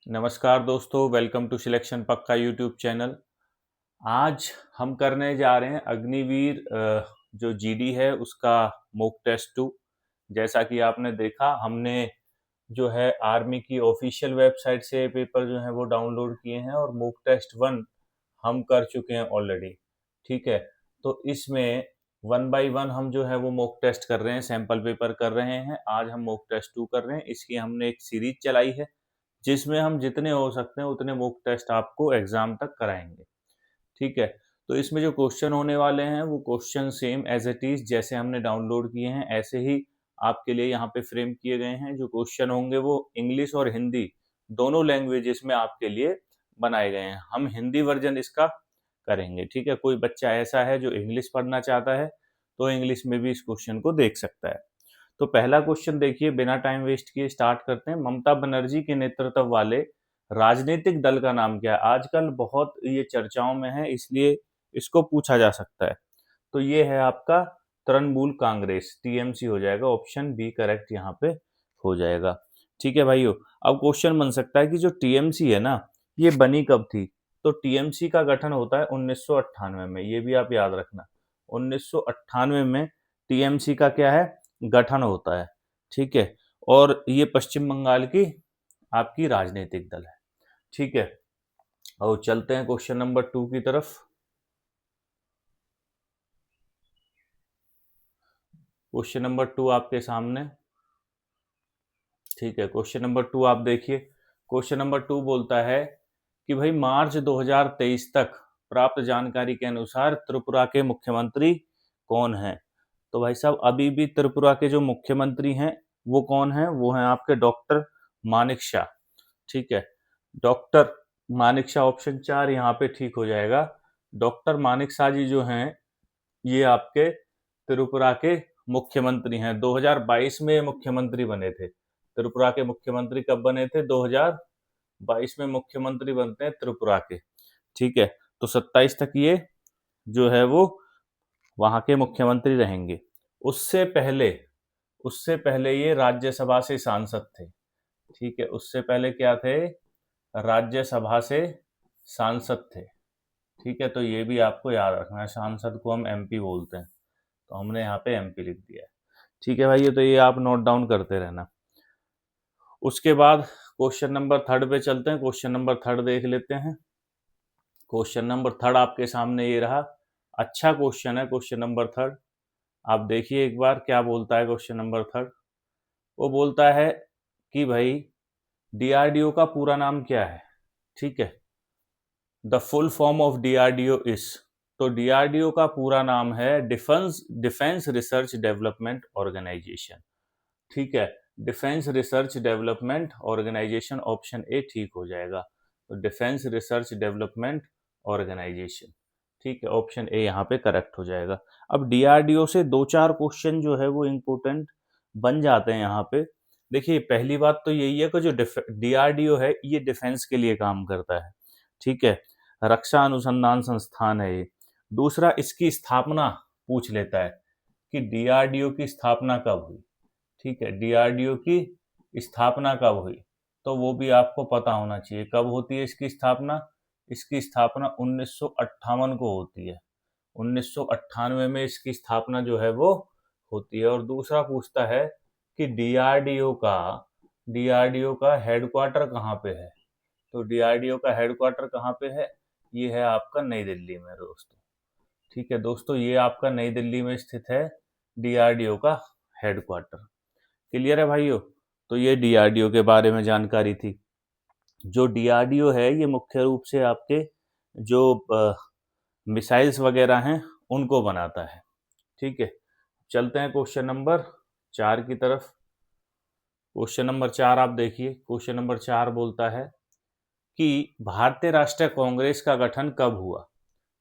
नमस्कार दोस्तों, welcome to selection पक्का यूट्यूब चैनल। आज हम करने जा रहे हैं अग्निवीर जो जीडी है उसका मॉक टेस्ट 2। जैसा कि आपने देखा, हमने जो है आर्मी की ऑफिशियल वेबसाइट से पेपर जो है वो डाउनलोड किए हैं और मॉक टेस्ट 1 हम कर चुके हैं ऑलरेडी। ठीक है, तो इसमें 1 बाय 1 हम जो है वो मॉक टेस्ट कर रहे हैं, सैंपल पेपर कर रहे हैं। आज हम मॉक टेस्ट 2 कर रहे हैं। इसकी हमने एक सीरीज चलाई है जिसमें हम जितने हो सकते हैं उतने मॉक टेस्ट आपको एग्जाम तक कराएंगे। ठीक है, तो इसमें जो क्वेश्चन होने वाले हैं वो question same as it is जैसे हमने डाउनलोड किए हैं ऐसे ही आपके लिए यहाँ पे फ्रेम किए गए हैं। जो क्वेश्चन होंगे वो इंग्लिश और हिंदी दोनों लैंग्वेजेस में आपके लिए बनाए गए हैं। हम हिंदी वर्जन इसका करेंगे। ठीक है, कोई बच्चा ऐसा है जो इंग्लिश पढ़ना चाहता है तो इंग्लिश में भी इस क्वेश्चन को देख सकता है। तो पहला क्वेश्चन देखिए, बिना टाइम वेस्ट किए स्टार्ट करते हैं। ममता बनर्जी के नेतृत्व वाले राजनीतिक दल का नाम क्या है? आजकल बहुत ये चर्चाओं में है, इसलिए इसको पूछा जा सकता है। तो ये है आपका तृणमूल कांग्रेस, टीएमसी हो जाएगा। ऑप्शन बी करेक्ट यहाँ पे हो जाएगा। ठीक है भाइयों, अब क्वेश्चन बन सकता है कि जो टीएमसी है ना, ये बनी कब थी? तो टीएमसी का गठन होता है 1998 में, ये भी आप याद रखना। 1998 में टीएमसी का क्या है, गठन होता है। ठीक है, और ये पश्चिम बंगाल की आपकी राजनीतिक दल है। ठीक है, और चलते हैं क्वेश्चन नंबर 2 की तरफ। क्वेश्चन नंबर 2 आपके सामने। ठीक है, क्वेश्चन नंबर 2 आप देखिए। क्वेश्चन नंबर 2 बोलता है कि भाई मार्च 2023 तक प्राप्त जानकारी के अनुसार त्रिपुरा के मुख्यमंत्री कौन हैं? तो भाई साहब, अभी भी त्रिपुरा के जो मुख्यमंत्री हैं वो कौन हैं? वो हैं आपके डॉक्टर मानिक शाह। ठीक है, डॉक्टर मानिक शाह, ऑप्शन 4 यहाँ पे ठीक हो जाएगा। डॉक्टर मानिक शाह जी जो हैं ये आपके त्रिपुरा के मुख्यमंत्री हैं। 2022 में मुख्यमंत्री बने थे। त्रिपुरा के मुख्यमंत्री कब बने थे? 2022 में मुख्यमंत्री बनते हैं त्रिपुरा के। ठीक है, तो 27 तक ये जो है वो वहां के मुख्यमंत्री रहेंगे। उससे पहले ये राज्यसभा से सांसद थे। ठीक है, उससे पहले क्या थे? राज्यसभा से सांसद थे। ठीक है, तो ये भी आपको याद रखना है। सांसद को हम एमपी बोलते हैं, तो हमने यहाँ पे एमपी लिख दिया है। ठीक है भाई, ये तो ये आप नोट डाउन करते रहना। उसके बाद क्वेश्चन नंबर 3 पे चलते हैं। क्वेश्चन नंबर 3 देख लेते हैं। क्वेश्चन नंबर 3 आपके सामने ये रहा। अच्छा क्वेश्चन है क्वेश्चन नंबर 3। आप देखिए एक बार क्या बोलता है क्वेश्चन नंबर 3। वो बोलता है कि भाई डीआरडीओ का पूरा नाम क्या है? ठीक है, the full form of DRDO is. तो डीआरडीओ का पूरा नाम है डिफेंस रिसर्च डेवलपमेंट ऑर्गेनाइजेशन। ठीक है, defence research development organisation, option A ठीक हो जाएगा। तो डिफेंस रिसर्च डेवलपमेंट ऑर्गेनाइजेशन। ठीक है, ऑप्शन ए यहाँ पे करेक्ट हो जाएगा। अब डीआरडीओ से 2-4 क्वेश्चन जो है वो इम्पोर्टेंट बन जाते हैं यहाँ पे। देखिए, पहली बात तो यही है कि जो डीआरडीओ है ये डिफेंस के लिए काम करता है। ठीक है, रक्षा अनुसंधान संस्थान है ये। दूसरा, इसकी स्थापना पूछ लेता है कि डीआरडीओ की स्थापना कब हुई। ठीक है, डीआरडीओ की स्थापना कब हुई, तो वो भी आपको पता होना चाहिए। कब होती है इसकी स्थापना? इसकी स्थापना 1958 को होती है। 1998 में इसकी स्थापना जो है वो होती है। और दूसरा पूछता है कि डीआरडीओ का हेडक्वार्टर कहाँ पे है? तो डीआरडीओ का हेडक्वार्टर कहाँ पे है? ये है आपका नई दिल्ली में दोस्तों। ठीक है दोस्तों, ये आपका नई दिल्ली में स्थित है डीआरडीओ का हेडक्वार्टर। क्लियर है भाइयों? तो ये डीआरडीओ के बारे में जानकारी थी। जो डीआरडीओ है ये मुख्य रूप से आपके जो मिसाइल्स वगैरह हैं उनको बनाता है। ठीक है, चलते हैं क्वेश्चन नंबर 4 की तरफ। क्वेश्चन नंबर 4 आप देखिए। क्वेश्चन नंबर 4 बोलता है कि भारतीय राष्ट्रीय कांग्रेस का गठन कब हुआ?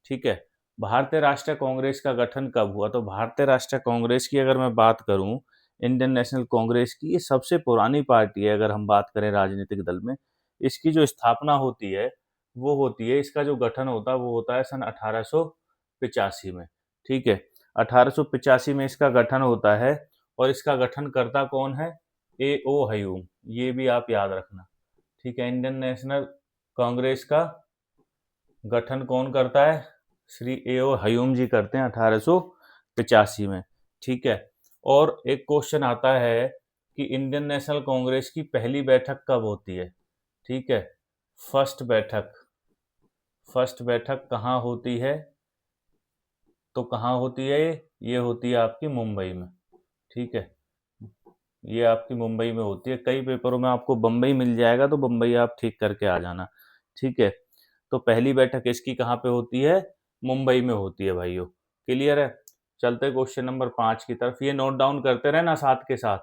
ठीक है, भारतीय राष्ट्रीय कांग्रेस का गठन कब हुआ? तो भारतीय राष्ट्रीय कांग्रेस की अगर मैं बात करूं, इंडियन नेशनल कांग्रेस की, ये सबसे पुरानी पार्टी है अगर हम बात करें राजनीतिक दल में। इसकी जो स्थापना होती है वो होती है, इसका जो गठन होता है वो होता है सन 1885 में। ठीक है, 1885 में इसका गठन होता है। और इसका गठनकर्ता कौन है? ए ओ हयूम, ये भी आप याद रखना। ठीक है, इंडियन नेशनल कांग्रेस का गठन कौन करता है? श्री A.O. ह्यूम जी करते हैं 1885 में। ठीक है, और एक क्वेश्चन आता है कि इंडियन नेशनल कांग्रेस की पहली बैठक कब होती है? ठीक है, फर्स्ट बैठक कहाँ होती है? तो कहाँ होती है ये होती है आपकी मुंबई में। ठीक है, ये आपकी मुंबई में होती है। कई पेपरों में आपको बम्बई मिल जाएगा, तो बम्बई आप ठीक करके आ जाना। ठीक है, तो पहली बैठक इसकी कहाँ पे होती है? मुंबई में होती है भाइयों। क्लियर है? चलते क्वेश्चन नंबर 5 की तरफ। ये नोट डाउन करते रहना साथ के साथ।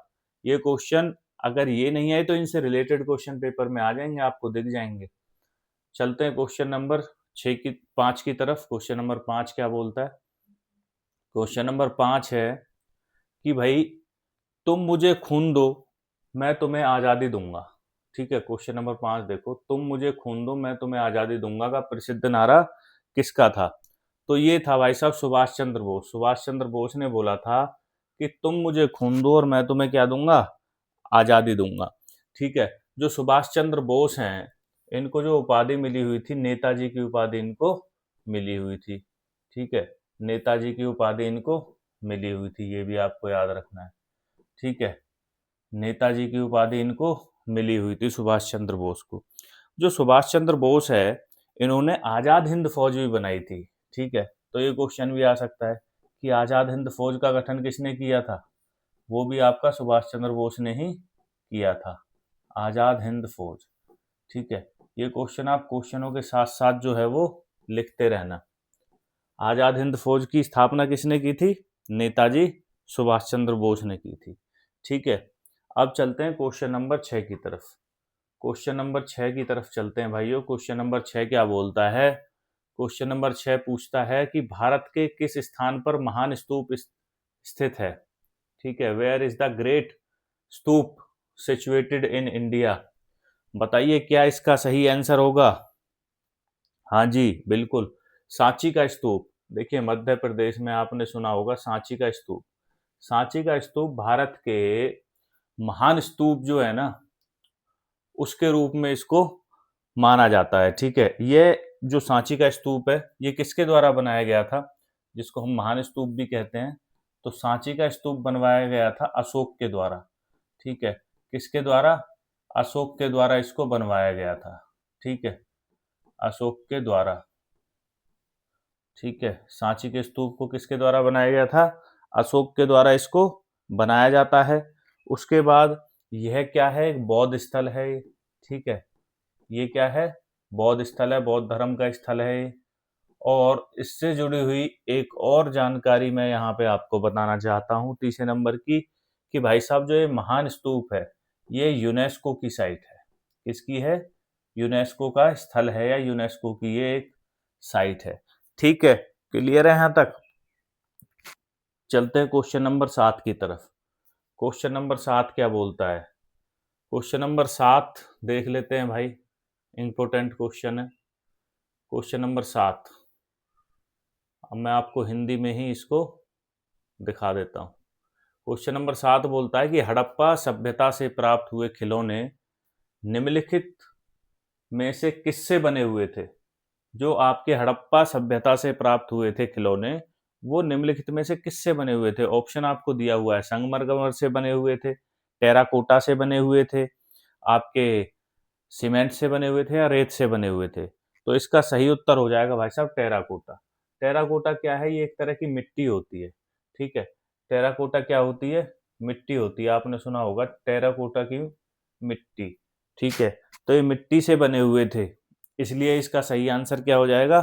ये क्वेश्चन अगर ये नहीं आए तो इनसे रिलेटेड क्वेश्चन पेपर में आ जाएंगे, आपको दिख जाएंगे। चलते हैं क्वेश्चन नंबर 5 की तरफ। क्वेश्चन नंबर 5 क्या बोलता है? क्वेश्चन नंबर 5 है कि भाई तुम मुझे खून दो, मैं तुम्हें आज़ादी दूंगा। ठीक है, क्वेश्चन नंबर 5 देखो, तुम मुझे खून दो मैं तुम्हें आज़ादी दूंगा का प्रसिद्ध नारा किसका था? तो ये था भाई साहब सुभाष चंद्र बोस। सुभाष चंद्र बोस ने बोला था कि तुम मुझे खून दो और मैं तुम्हें क्या दूंगा? आज़ादी दूंगा। ठीक है, जो सुभाष चंद्र बोस हैं, इनको जो उपाधि मिली हुई थी, नेताजी की उपाधि इनको मिली हुई थी। ठीक है, नेताजी की उपाधि इनको मिली हुई थी, ये भी आपको याद रखना है। ठीक है, नेताजी की उपाधि इनको मिली हुई थी सुभाष चंद्र बोस को। जो सुभाष चंद्र बोस है, इन्होंने आज़ाद हिंद फौज भी बनाई थी। ठीक है, तो ये क्वेश्चन भी आ सकता है कि आज़ाद हिंद फौज का गठन किसने किया था? वो भी आपका सुभाष चंद्र बोस ने ही किया था, आज़ाद हिंद फौज। ठीक है, ये क्वेश्चन आप क्वेश्चनों के साथ साथ जो है वो लिखते रहना। आज़ाद हिंद फौज की स्थापना किसने की थी? नेताजी सुभाष चंद्र बोस ने की थी। ठीक है, अब चलते हैं क्वेश्चन नंबर 6 की तरफ। क्वेश्चन नंबर 6 की तरफ चलते हैं भाइयों। क्वेश्चन नंबर 6 क्या बोलता है? क्वेश्चन नंबर 6 पूछता है कि भारत के किस स्थान पर महान स्तूप स्थित है? ठीक है, where is the great stupa situated in India? बताइए क्या इसका सही आंसर होगा? हाँ जी, बिल्कुल, सांची का स्तूप। देखिए, मध्य प्रदेश में आपने सुना होगा सांची का स्तूप। सांची का स्तूप भारत के महान स्तूप जो है ना, उसके रूप में इसको माना जाता है। ठीक है, ये जो सांची का स्तूप है, ये किसके द्वारा बनाया गया था, जिसको हम महान स्तूप भी कहते हैं? तो सांची का स्तूप बनवाया गया था अशोक के द्वारा। ठीक है, किसके द्वारा? अशोक के द्वारा इसको बनवाया गया था। ठीक है, अशोक के द्वारा। ठीक है, सांची के स्तूप को किसके द्वारा बनाया गया था? अशोक के द्वारा इसको बनाया जाता है। उसके बाद यह क्या है? एक बौद्ध स्थल है ये। ठीक है, ये क्या है? बौद्ध स्थल है, बौद्ध धर्म का स्थल है ये। और इससे जुड़ी हुई एक और जानकारी मैं यहाँ पे आपको बताना चाहता हूँ, तीसरे नंबर की, कि भाई साहब जो ये महान स्तूप है, ये यूनेस्को की साइट है। किसकी है? यूनेस्को का स्थल है, या यूनेस्को की ये एक साइट है। ठीक है, क्लियर है यहाँ तक? चलते हैं क्वेश्चन नंबर 7 की तरफ। क्वेश्चन नंबर 7 क्या बोलता है? क्वेश्चन नंबर 7 देख लेते हैं भाई, इंपॉर्टेंट क्वेश्चन है। क्वेश्चन नंबर 7, अब मैं आपको हिंदी में ही इसको दिखा देता हूँ। क्वेश्चन नंबर 7 बोलता है कि हड़प्पा सभ्यता से प्राप्त हुए खिलौने निम्नलिखित में से किससे बने हुए थे? जो आपके हड़प्पा सभ्यता से प्राप्त हुए थे खिलौने, वो निम्नलिखित में से किससे बने हुए थे? ऑप्शन आपको दिया हुआ है, संगमरमर से बने हुए थे, टेराकोटा से बने हुए थे, आपके सीमेंट से बने हुए थे, या रेत से बने हुए थे? तो इसका सही उत्तर हो जाएगा भाई साहब टेराकोटा। टेराकोटा क्या है? ये एक तरह की मिट्टी होती है। ठीक है, टेराकोटा क्या होती है? मिट्टी होती है। आपने सुना होगा टेराकोटा की मिट्टी। ठीक है, तो ये मिट्टी से बने हुए थे, इसलिए इसका सही आंसर क्या हो जाएगा?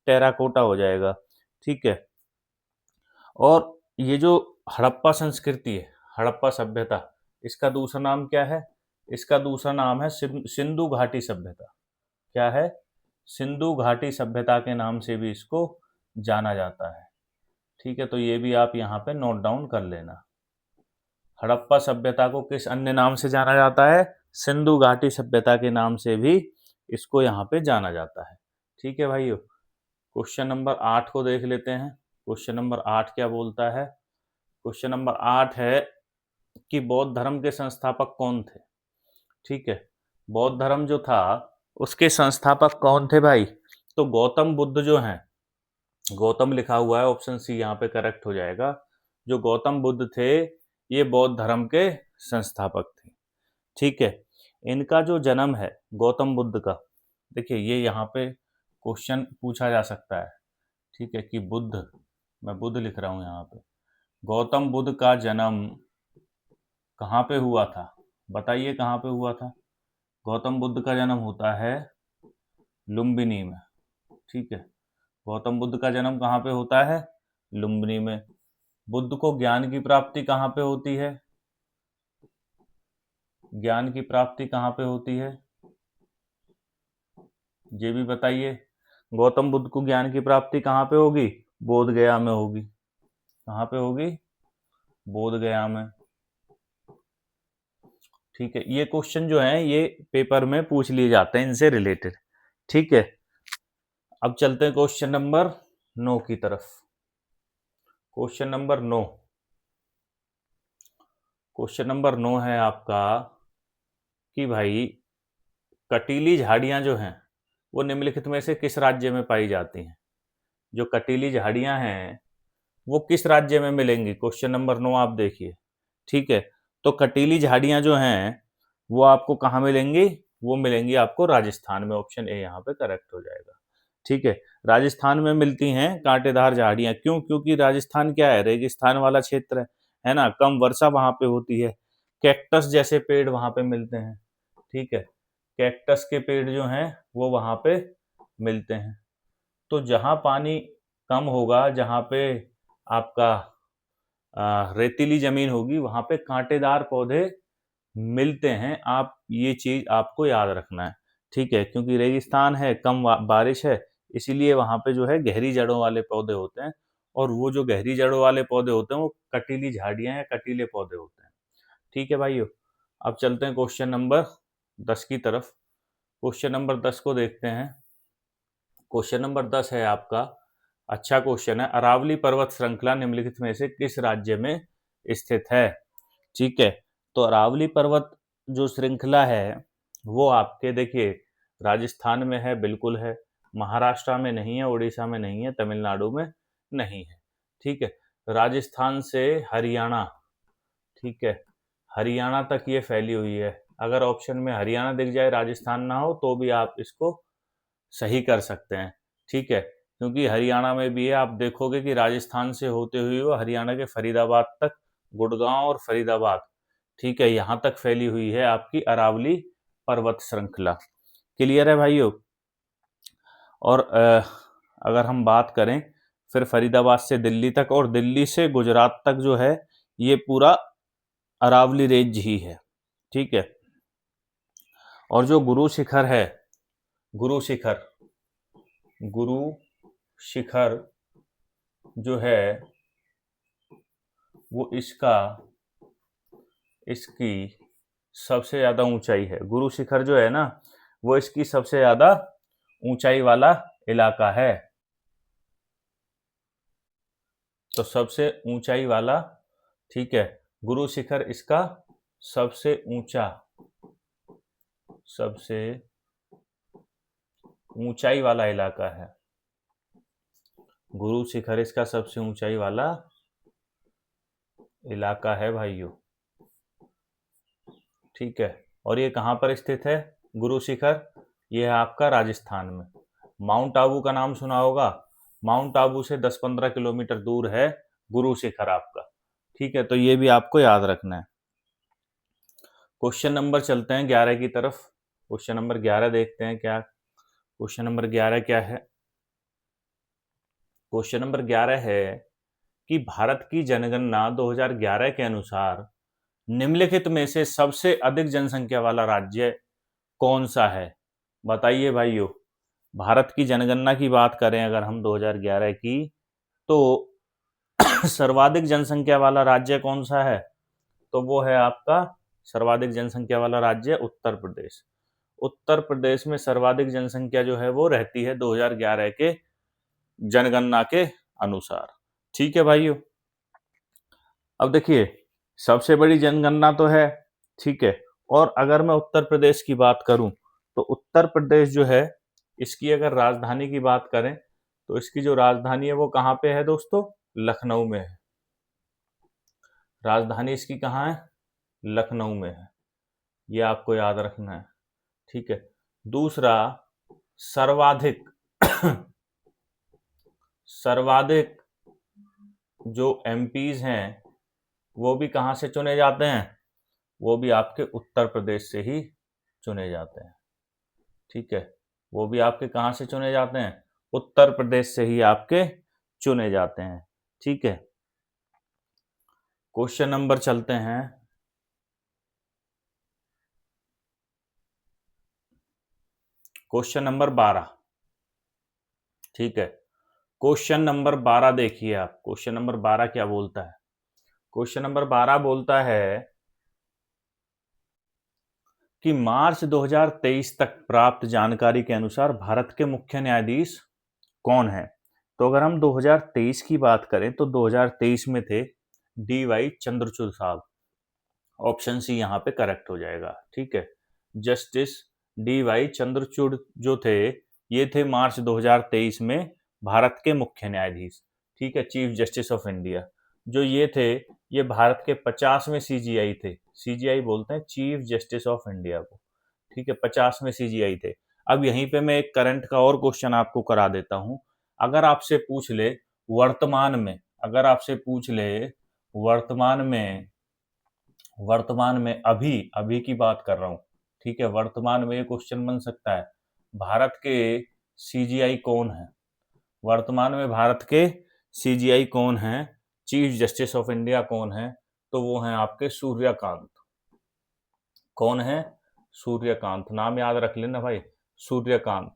टेराकोटा हो जाएगा। ठीक है, और ये जो हड़प्पा संस्कृति है, हड़प्पा सभ्यता, इसका दूसरा नाम क्या है? इसका दूसरा नाम है सिंधु घाटी सभ्यता। क्या है? सिंधु घाटी सभ्यता के नाम से भी इसको जाना जाता है। ठीक है, तो ये भी आप यहाँ पे नोट डाउन कर लेना। हड़प्पा सभ्यता को किस अन्य नाम से जाना जाता है? सिंधु घाटी सभ्यता के नाम से भी इसको यहाँ पे जाना जाता है। ठीक है भाइयों, क्वेश्चन नंबर 8 को देख लेते हैं। क्वेश्चन नंबर 8 क्या बोलता है? क्वेश्चन नंबर 8 है कि बौद्ध धर्म के संस्थापक कौन थे? ठीक है, बौद्ध धर्म जो था उसके संस्थापक कौन थे भाई? तो गौतम बुद्ध जो हैं, गौतम लिखा हुआ है, ऑप्शन सी यहाँ पे करेक्ट हो जाएगा। जो गौतम बुद्ध थे ये बौद्ध धर्म के संस्थापक थे। ठीक है, इनका जो जन्म है गौतम बुद्ध का, देखिए ये यहाँ पे क्वेश्चन पूछा जा सकता है। ठीक है, कि बुद्ध, मैं बुद्ध लिख रहा हूँ यहाँ पे, गौतम बुद्ध का जन्म कहाँ पे हुआ था? बताइए कहाँ पे हुआ था? गौतम बुद्ध का जन्म होता है लुम्बिनी में। ठीक है, गौतम बुद्ध का जन्म कहाँ पे होता है? लुम्बिनी में। बुद्ध को ज्ञान की प्राप्ति कहाँ पे होती है? ज्ञान की प्राप्ति कहाँ पे होती है? ये भी बताइए। गौतम बुद्ध को ज्ञान की प्राप्ति कहाँ पे होगी? बोध गया में होगी। कहाँ पे होगी? बोध गया में। ठीक है, ये क्वेश्चन जो है ये पेपर में पूछ लिए जाते हैं इनसे रिलेटेड। ठीक है, अब चलते हैं क्वेश्चन नंबर 9 की तरफ। क्वेश्चन नंबर 9, क्वेश्चन नंबर 9 है आपका कि भाई कटीली झाड़ियां जो हैं वो निम्नलिखित में से किस राज्य में पाई जाती हैं? जो कटीली झाड़ियां हैं वो किस राज्य में मिलेंगी? क्वेश्चन नंबर 9 आप देखिए। ठीक है, तो कटीली झाड़ियां जो हैं वो आपको कहाँ मिलेंगी? वो मिलेंगी आपको राजस्थान में। ऑप्शन ए यहाँ पे करेक्ट हो जाएगा। ठीक है, राजस्थान में मिलती हैं कांटेदार झाड़ियां। क्यों? क्योंकि राजस्थान क्या है, रेगिस्तान वाला क्षेत्र है ना, कम वर्षा वहां पे होती है। कैक्टस जैसे पेड़ वहां पे मिलते हैं। ठीक है, कैक्टस के पेड़ जो हैं वो वहां पे मिलते हैं। तो जहां पानी कम होगा, जहां पे आपका रेतीली जमीन होगी, वहां पे कांटेदार पौधे मिलते हैं। आप ये चीज आपको याद रखना है। ठीक है, क्योंकि रेगिस्तान है, कम बारिश है, इसीलिए वहां पे जो है गहरी जड़ों वाले पौधे होते हैं। और वो जो गहरी जड़ों वाले पौधे होते हैं वो कटीली झाड़ियां या कटीले पौधे होते हैं। ठीक है भाइयों, अब चलते हैं क्वेश्चन नंबर 10 की तरफ। क्वेश्चन नंबर 10 को देखते हैं। क्वेश्चन नंबर 10 है आपका, अच्छा क्वेश्चन है, अरावली पर्वत श्रृंखला निम्नलिखित में से किस राज्य में स्थित है? ठीक है, तो अरावली पर्वत जो श्रृंखला है वो आपके देखिए राजस्थान में है, बिल्कुल है, महाराष्ट्र में नहीं है, उड़ीसा में नहीं है, तमिलनाडु में नहीं है। ठीक है, राजस्थान से हरियाणा, ठीक है, हरियाणा तक ये फैली हुई है। अगर ऑप्शन में हरियाणा दिख जाए, राजस्थान ना हो, तो भी आप इसको सही कर सकते हैं। ठीक है, क्योंकि हरियाणा में भी है, आप देखोगे कि राजस्थान से होते हुए वो हरियाणा के फरीदाबाद तक, गुड़गांव और फरीदाबाद, ठीक है, यहाँ तक फैली हुई है आपकी अरावली पर्वत श्रृंखला। क्लियर है भाइयों? और अगर हम बात करें फिर फरीदाबाद से दिल्ली तक और दिल्ली से गुजरात तक जो है ये पूरा अरावली रेंज ही है। ठीक है, और जो गुरु शिखर है, गुरु शिखर, गुरु शिखर जो है वो इसकी सबसे ज्यादा ऊंचाई है। गुरु शिखर जो है ना वो इसकी सबसे ज्यादा ऊंचाई वाला इलाका है। तो सबसे ऊंचाई वाला, ठीक है, गुरु शिखर इसका सबसे ऊंचाई वाला इलाका है। गुरु शिखर इसका सबसे ऊंचाई वाला इलाका है भाइयों। ठीक है, और ये कहाँ पर स्थित है गुरु शिखर? ये है आपका राजस्थान में। माउंट आबू का नाम सुना होगा, माउंट आबू से 10-15 किलोमीटर दूर है गुरु शिखर आपका। ठीक है, तो ये भी आपको याद रखना है। क्वेश्चन नंबर चलते हैं 11 की तरफ। क्वेश्चन नंबर 11 देखते हैं क्या क्वेश्चन नंबर 11 क्या है। क्वेश्चन नंबर 11 है कि भारत की जनगणना 2011 के अनुसार निम्नलिखित में से सबसे अधिक जनसंख्या वाला राज्य कौन सा है? बताइए भाइयों। भारत की जनगणना की बात करें अगर हम 2011 की, तो सर्वाधिक जनसंख्या वाला राज्य कौन सा है? तो वो है आपका सर्वाधिक जनसंख्या वाला राज्य उत्तर प्रदेश। उत्तर प्रदेश में सर्वाधिक जनसंख्या जो है वो रहती है 2011 के जनगणना के अनुसार। ठीक है भाइयों, अब देखिए सबसे बड़ी जनगणना तो है, ठीक है, और अगर मैं उत्तर प्रदेश की बात करूं तो उत्तर प्रदेश जो है, इसकी अगर राजधानी की बात करें तो इसकी जो राजधानी है वो कहाँ पे है दोस्तों? लखनऊ में है। राजधानी इसकी कहाँ है? लखनऊ में है। ये आपको याद रखना है, ठीक है। दूसरा, सर्वाधिक सर्वाधिक जो एमपीज हैं वो भी कहाँ से चुने जाते हैं? वो भी आपके उत्तर प्रदेश से ही चुने जाते हैं, ठीक है। वो भी आपके कहाँ से चुने जाते हैं? उत्तर प्रदेश से ही आपके चुने जाते हैं, ठीक है। क्वेश्चन नंबर चलते हैं। क्वेश्चन नंबर 12, ठीक है। क्वेश्चन नंबर 12 देखिए आप। क्वेश्चन नंबर 12 क्या बोलता है? क्वेश्चन नंबर 12 बोलता है कि मार्च 2023 तक प्राप्त जानकारी के अनुसार भारत के मुख्य न्यायाधीश कौन है? तो अगर हम 2023 की बात करें तो 2023 में थे डी.वाई. चंद्रचूड़ साहब। ऑप्शन सी यहाँ पे करेक्ट हो जाएगा, ठीक है। Justice D.Y.. चंद्रचूड़ जो थे, ये थे मार्च 2023 में भारत के मुख्य न्यायाधीश, ठीक है, चीफ जस्टिस ऑफ इंडिया। जो ये थे, ये भारत के 50वें सीजीआई थे। सीजीआई बोलते हैं चीफ जस्टिस ऑफ इंडिया को, ठीक है। 50वें सीजीआई थे। अब यहीं पे मैं एक करंट का और क्वेश्चन आपको करा देता हूं। अगर आपसे पूछ ले वर्तमान में, अगर आपसे पूछ ले वर्तमान में अभी अभी की बात कर रहा हूं, ठीक है, वर्तमान में ये क्वेश्चन बन सकता है, भारत के सीजीआई कौन है? वर्तमान में भारत के सीजीआई कौन है? चीफ जस्टिस ऑफ इंडिया कौन है? तो वो हैं आपके सूर्यकांत। कौन है? सूर्यकांत। नाम याद रख लेना भाई, सूर्यकांत।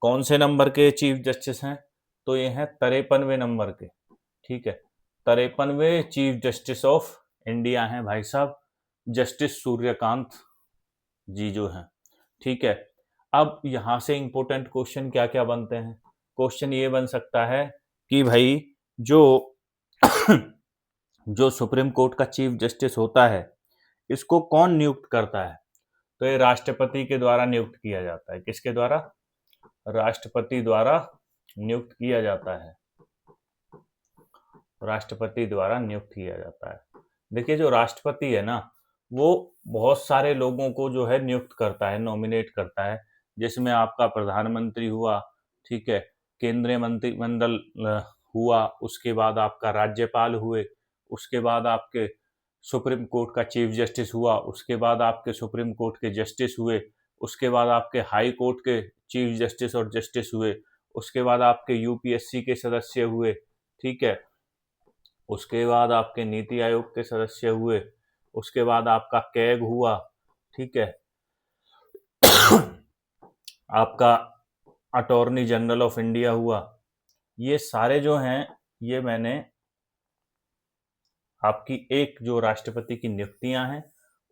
कौन से नंबर के चीफ जस्टिस हैं? तो ये हैं 53वें नंबर के, ठीक है। 53वें चीफ जस्टिस ऑफ इंडिया हैं भाई साहब, जस्टिस सूर्यकांत जी जो हैं, ठीक है। अब यहां से इंपॉर्टेंट क्वेश्चन क्या क्या बनते हैं? क्वेश्चन ये बन सकता है कि भाई जो जो सुप्रीम कोर्ट का चीफ जस्टिस होता है, इसको कौन नियुक्त करता है? तो ये राष्ट्रपति के द्वारा नियुक्त किया जाता है। किसके द्वारा? राष्ट्रपति द्वारा नियुक्त किया जाता है। राष्ट्रपति द्वारा नियुक्त किया जाता है। देखिए, जो राष्ट्रपति है ना, वो बहुत सारे लोगों को जो है नियुक्त करता है, नॉमिनेट करता है, जिसमें आपका प्रधानमंत्री हुआ, ठीक है, केंद्रीय मंत्रिमंडल हुआ, उसके बाद आपका राज्यपाल हुए, उसके बाद आपके सुप्रीम कोर्ट का चीफ जस्टिस हुआ, उसके बाद आपके सुप्रीम कोर्ट के जस्टिस हुए, उसके बाद आपके हाई कोर्ट के चीफ जस्टिस और जस्टिस हुए, उसके बाद आपके यूपीएससी के सदस्य हुए, ठीक है, उसके बाद आपके नीति आयोग के सदस्य हुए, उसके बाद आपका कैग हुआ, ठीक है, आपका अटॉर्नी जनरल ऑफ इंडिया हुआ। ये सारे जो हैं, ये मैंने आपकी एक जो राष्ट्रपति की नियुक्तियां हैं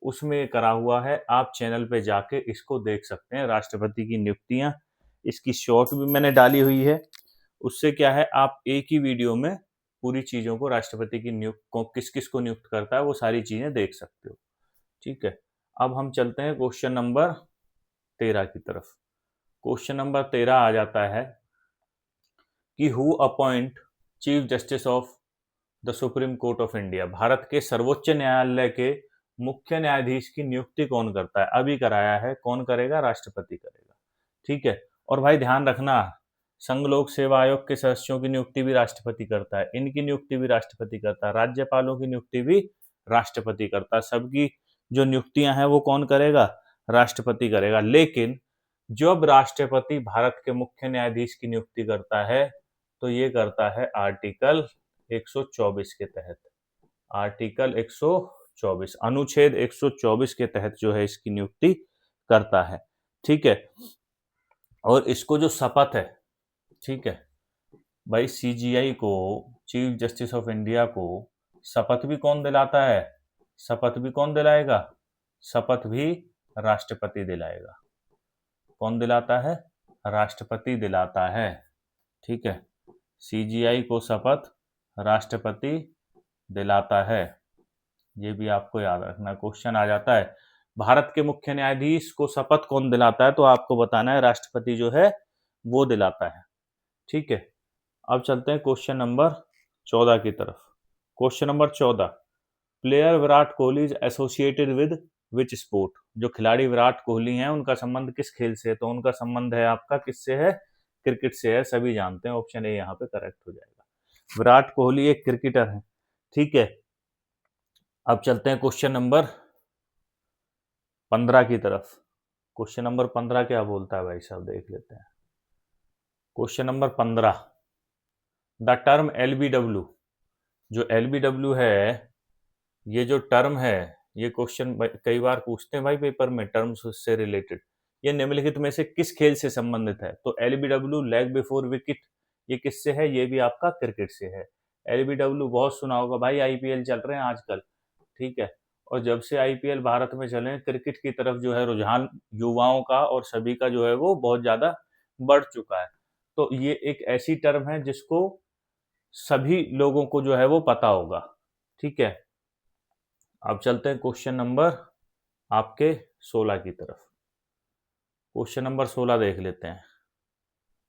उसमें करा हुआ है। आप चैनल पे जाके इसको देख सकते हैं, राष्ट्रपति की नियुक्तियां। इसकी शॉर्ट भी मैंने डाली हुई है। उससे क्या है, आप एक ही वीडियो में पूरी चीजों को, राष्ट्रपति की किस किस को नियुक्त करता है, वो सारी चीजें देख सकते हो, ठीक है। अब हम चलते हैं क्वेश्चन नंबर 13 की तरफ। क्वेश्चन नंबर 13 आ जाता है कि who appoint chief justice of the supreme court of India? Bharat के सर्वोच्च न्यायालय के मुख्य न्यायाधीश की नियुक्ति कौन करता है? अभी कराया है, कौन करेगा? राष्ट्रपति करेगा, ठीक है। और भाई ध्यान रखना, संघ लोक सेवा आयोग के सदस्यों की नियुक्ति भी राष्ट्रपति करता है, इनकी नियुक्ति भी राष्ट्रपति करता है, राज्यपालों की नियुक्ति भी राष्ट्रपति करता है। सबकी जो नियुक्तियां हैं वो कौन करेगा? राष्ट्रपति करेगा। लेकिन जब राष्ट्रपति भारत के मुख्य न्यायाधीश की नियुक्ति करता है तो ये करता है आर्टिकल 124 के तहत। आर्टिकल 124, अनुच्छेद 124 के तहत जो है इसकी नियुक्ति करता है, ठीक है। और इसको जो शपथ है, ठीक है भाई, सीजीआई को, चीफ जस्टिस ऑफ इंडिया को शपथ भी कौन दिलाता है? शपथ भी कौन दिलाएगा? शपथ भी राष्ट्रपति दिलाएगा। कौन दिलाता है? राष्ट्रपति दिलाता है, ठीक है। सीजीआई को शपथ राष्ट्रपति दिलाता है, ये भी आपको याद रखना। क्वेश्चन आ जाता है भारत के मुख्य न्यायाधीश को शपथ कौन दिलाता है? तो आपको बताना है राष्ट्रपति जो है वो दिलाता है। ठीक है, अब चलते हैं क्वेश्चन नंबर 14 की तरफ। Question number 14, player Virat Kohli is associated with which sport? जो खिलाड़ी विराट कोहली हैं उनका संबंध किस खेल से है? तो उनका संबंध है आपका किससे है? क्रिकेट से है, सभी जानते हैं। ऑप्शन ए यहाँ पे करेक्ट हो जाएगा। विराट कोहली एक क्रिकेटर है। ठीक है, अब चलते हैं क्वेश्चन नंबर 15 की तरफ। क्वेश्चन नंबर 15 क्या बोलता है भाई साहब, देख लेते हैं। Question number 15, the term LBW, जो एलबीडब्ल्यू है, ये जो टर्म है, ये क्वेश्चन कई बार पूछते हैं भाई पेपर में, टर्म्स से रिलेटेड। ये निम्नलिखित में से किस खेल से संबंधित है? तो एलबीडब्ल्यू लेग बिफोर विकेट, ये किससे है? ये भी आपका क्रिकेट से है। एलबीडब्ल्यू बहुत सुना होगा भाई, आईपीएल चल रहे हैं आजकल। ठीक है, और जब से आईपीएल भारत में चले, क्रिकेट की तरफ जो है रुझान युवाओं का और सभी का जो है वो बहुत ज्यादा बढ़ चुका है। तो ये एक ऐसी टर्म है जिसको सभी लोगों को जो है वो पता होगा। ठीक है, अब चलते हैं क्वेश्चन नंबर आपके 16 की तरफ। क्वेश्चन नंबर 16 देख लेते हैं।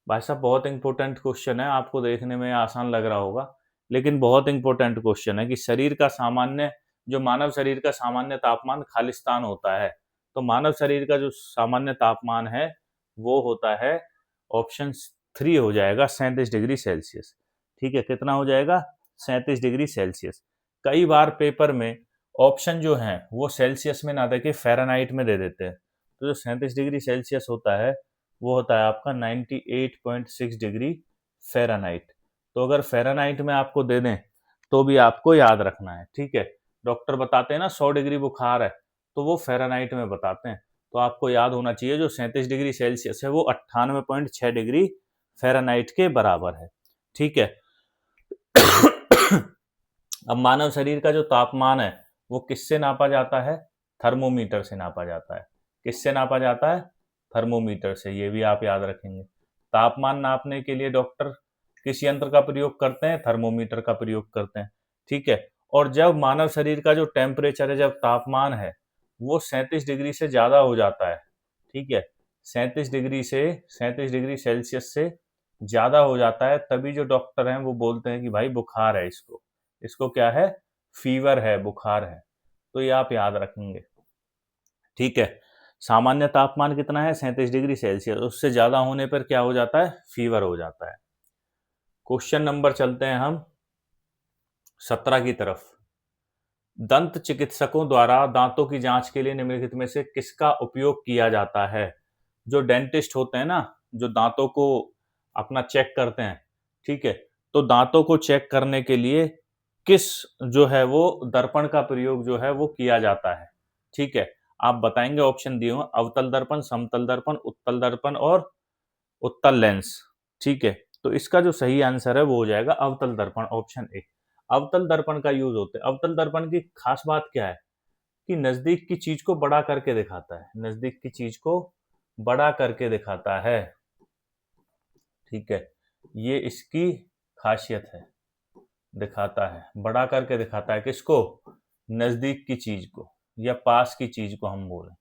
भाई साहब बहुत इंपॉर्टेंट क्वेश्चन है, आपको देखने में आसान लग रहा होगा लेकिन बहुत इंपॉर्टेंट क्वेश्चन है कि शरीर का सामान्य, जो मानव शरीर का सामान्य तापमान खालिस्तान होता है, तो मानव शरीर का जो सामान्य तापमान है वो होता है, ऑप्शन 3 हो जाएगा 37 डिग्री सेल्सियस। ठीक है, कितना हो जाएगा? 37 डिग्री सेल्सियस। कई बार पेपर में ऑप्शन जो है वो सेल्सियस में ना देके फ़ारेनहाइट में दे देते हैं। तो जो 37 डिग्री सेल्सियस होता है वो होता है आपका 98.6 डिग्री फ़ारेनहाइट। तो अगर फ़ारेनहाइट में आपको दे दें तो भी आपको याद रखना है। ठीक है, डॉक्टर बताते हैं ना 100 डिग्री बुखार है, तो वो फ़ारेनहाइट में बताते हैं। तो आपको याद होना चाहिए जो 37 डिग्री सेल्सियस है वो 98.6 डिग्री फ़ारेनहाइट के बराबर है। ठीक है, अब मानव शरीर का जो तापमान है वो किससे नापा जाता है? थर्मोमीटर से नापा जाता है। किससे नापा जाता है? थर्मोमीटर से। ये भी आप याद रखेंगे। तापमान नापने के लिए डॉक्टर किस यंत्र का प्रयोग करते हैं? थर्मोमीटर का प्रयोग करते हैं। ठीक है, और जब मानव शरीर का जो टेम्परेचर है, जब तापमान है वो 37 डिग्री से ज्यादा हो जाता है, ठीक है, 37 डिग्री सेल्सियस से ज्यादा हो जाता है, तभी जो डॉक्टर हैं वो बोलते हैं कि भाई बुखार है इसको। इसको क्या है? फीवर है, बुखार है। तो ये आप याद रखेंगे। ठीक है, सामान्य तापमान कितना है? 37 डिग्री सेल्सियस। उससे ज्यादा होने पर क्या हो जाता है? फीवर हो जाता है। क्वेश्चन नंबर चलते हैं हम 17 की तरफ। दंत चिकित्सकों द्वारा दांतों की जांच के लिए निम्नलिखित में से किसका उपयोग किया जाता है? जो डेंटिस्ट होते हैं ना, जो दांतों को अपना चेक करते हैं, ठीक है, तो दांतों को चेक करने के लिए किस जो है वो दर्पण का प्रयोग जो है वो किया जाता है? ठीक है, आप बताएंगे, ऑप्शन दिए हुए अवतल दर्पण, समतल दर्पण, उत्तल दर्पण और उत्तल लेंस। ठीक है, तो इसका जो सही आंसर है वो हो जाएगा अवतल दर्पण, ऑप्शन ए। अवतल दर्पण का यूज होता है। अवतल दर्पण की खास बात क्या है कि नजदीक की चीज को बड़ा करके दिखाता है। नजदीक की चीज को बड़ा करके दिखाता है। ठीक है, ये इसकी खासियत है, दिखाता है, बड़ा करके दिखाता है। किसको? नजदीक की चीज को या पास की चीज को हम बोलें।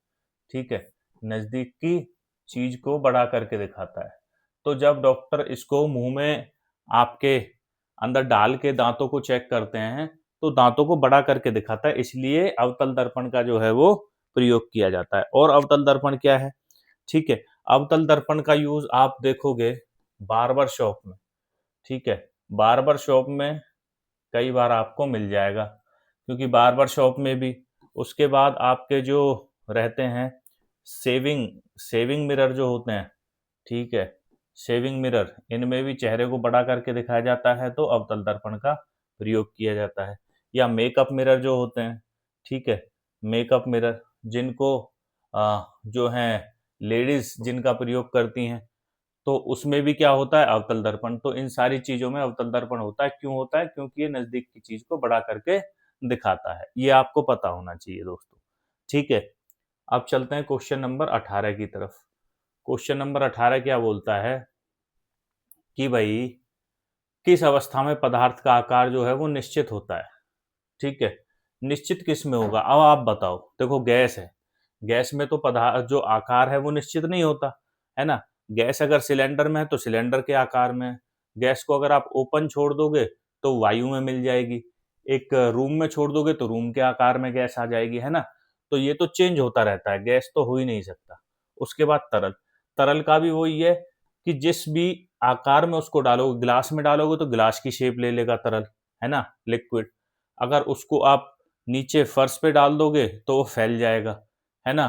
ठीक है, नजदीक की चीज को बड़ा करके दिखाता है। तो जब डॉक्टर इसको मुंह में आपके अंदर डाल के दांतों को चेक करते हैं तो दांतों को बड़ा करके दिखाता है, इसलिए अवतल दर्पण का जो है वो प्रयोग किया जाता है। और अवतल दर्पण क्या है? ठीक है, अवतल दर्पण का यूज आप देखोगे बार्बर शॉप में। ठीक है, बार्बर शॉप में कई बार आपको मिल जाएगा, क्योंकि बार्बर शॉप में भी उसके बाद आपके जो रहते हैं सेविंग सेविंग मिरर जो होते हैं, ठीक है, शेविंग मिरर, इनमें भी चेहरे को बड़ा करके दिखाया जाता है, तो अवतल दर्पण का प्रयोग किया जाता है। या मेकअप मिरर जो होते हैं, ठीक है, मेकअप मिरर जिनको जो हैं लेडीज जिनका प्रयोग करती हैं, तो उसमें भी क्या होता है? अवतल दर्पण। तो इन सारी चीजों में अवतल दर्पण होता है। क्यों होता है? क्योंकि ये नजदीक की चीज को बड़ा करके दिखाता है। ये आपको पता होना चाहिए दोस्तों। ठीक है, अब चलते हैं क्वेश्चन नंबर 18 की तरफ। क्वेश्चन नंबर 18 क्या बोलता है कि भाई किस अवस्था में पदार्थ का आकार जो है वो निश्चित होता है? ठीक है, निश्चित किस में होगा? अब आप बताओ। देखो गैस है, गैस में तो पदार्थ जो आकार है वो निश्चित नहीं होता, है ना। गैस अगर सिलेंडर में है तो सिलेंडर के आकार में है। गैस को अगर आप ओपन छोड़ दोगे तो वायु में मिल जाएगी, एक रूम में छोड़ दोगे तो रूम के आकार में गैस आ जाएगी, है ना। तो ये तो चेंज होता रहता है, गैस तो हो ही नहीं सकता। उसके बाद तरल, तरल का भी वही है कि जिस भी आकार में उसको डालोगे, ग्लास में डालोगे तो ग्लास की शेप ले लेगा तरल, है ना, लिक्विड। अगर उसको आप नीचे फर्श पे डाल दोगे तो वो फैल जाएगा, है ना।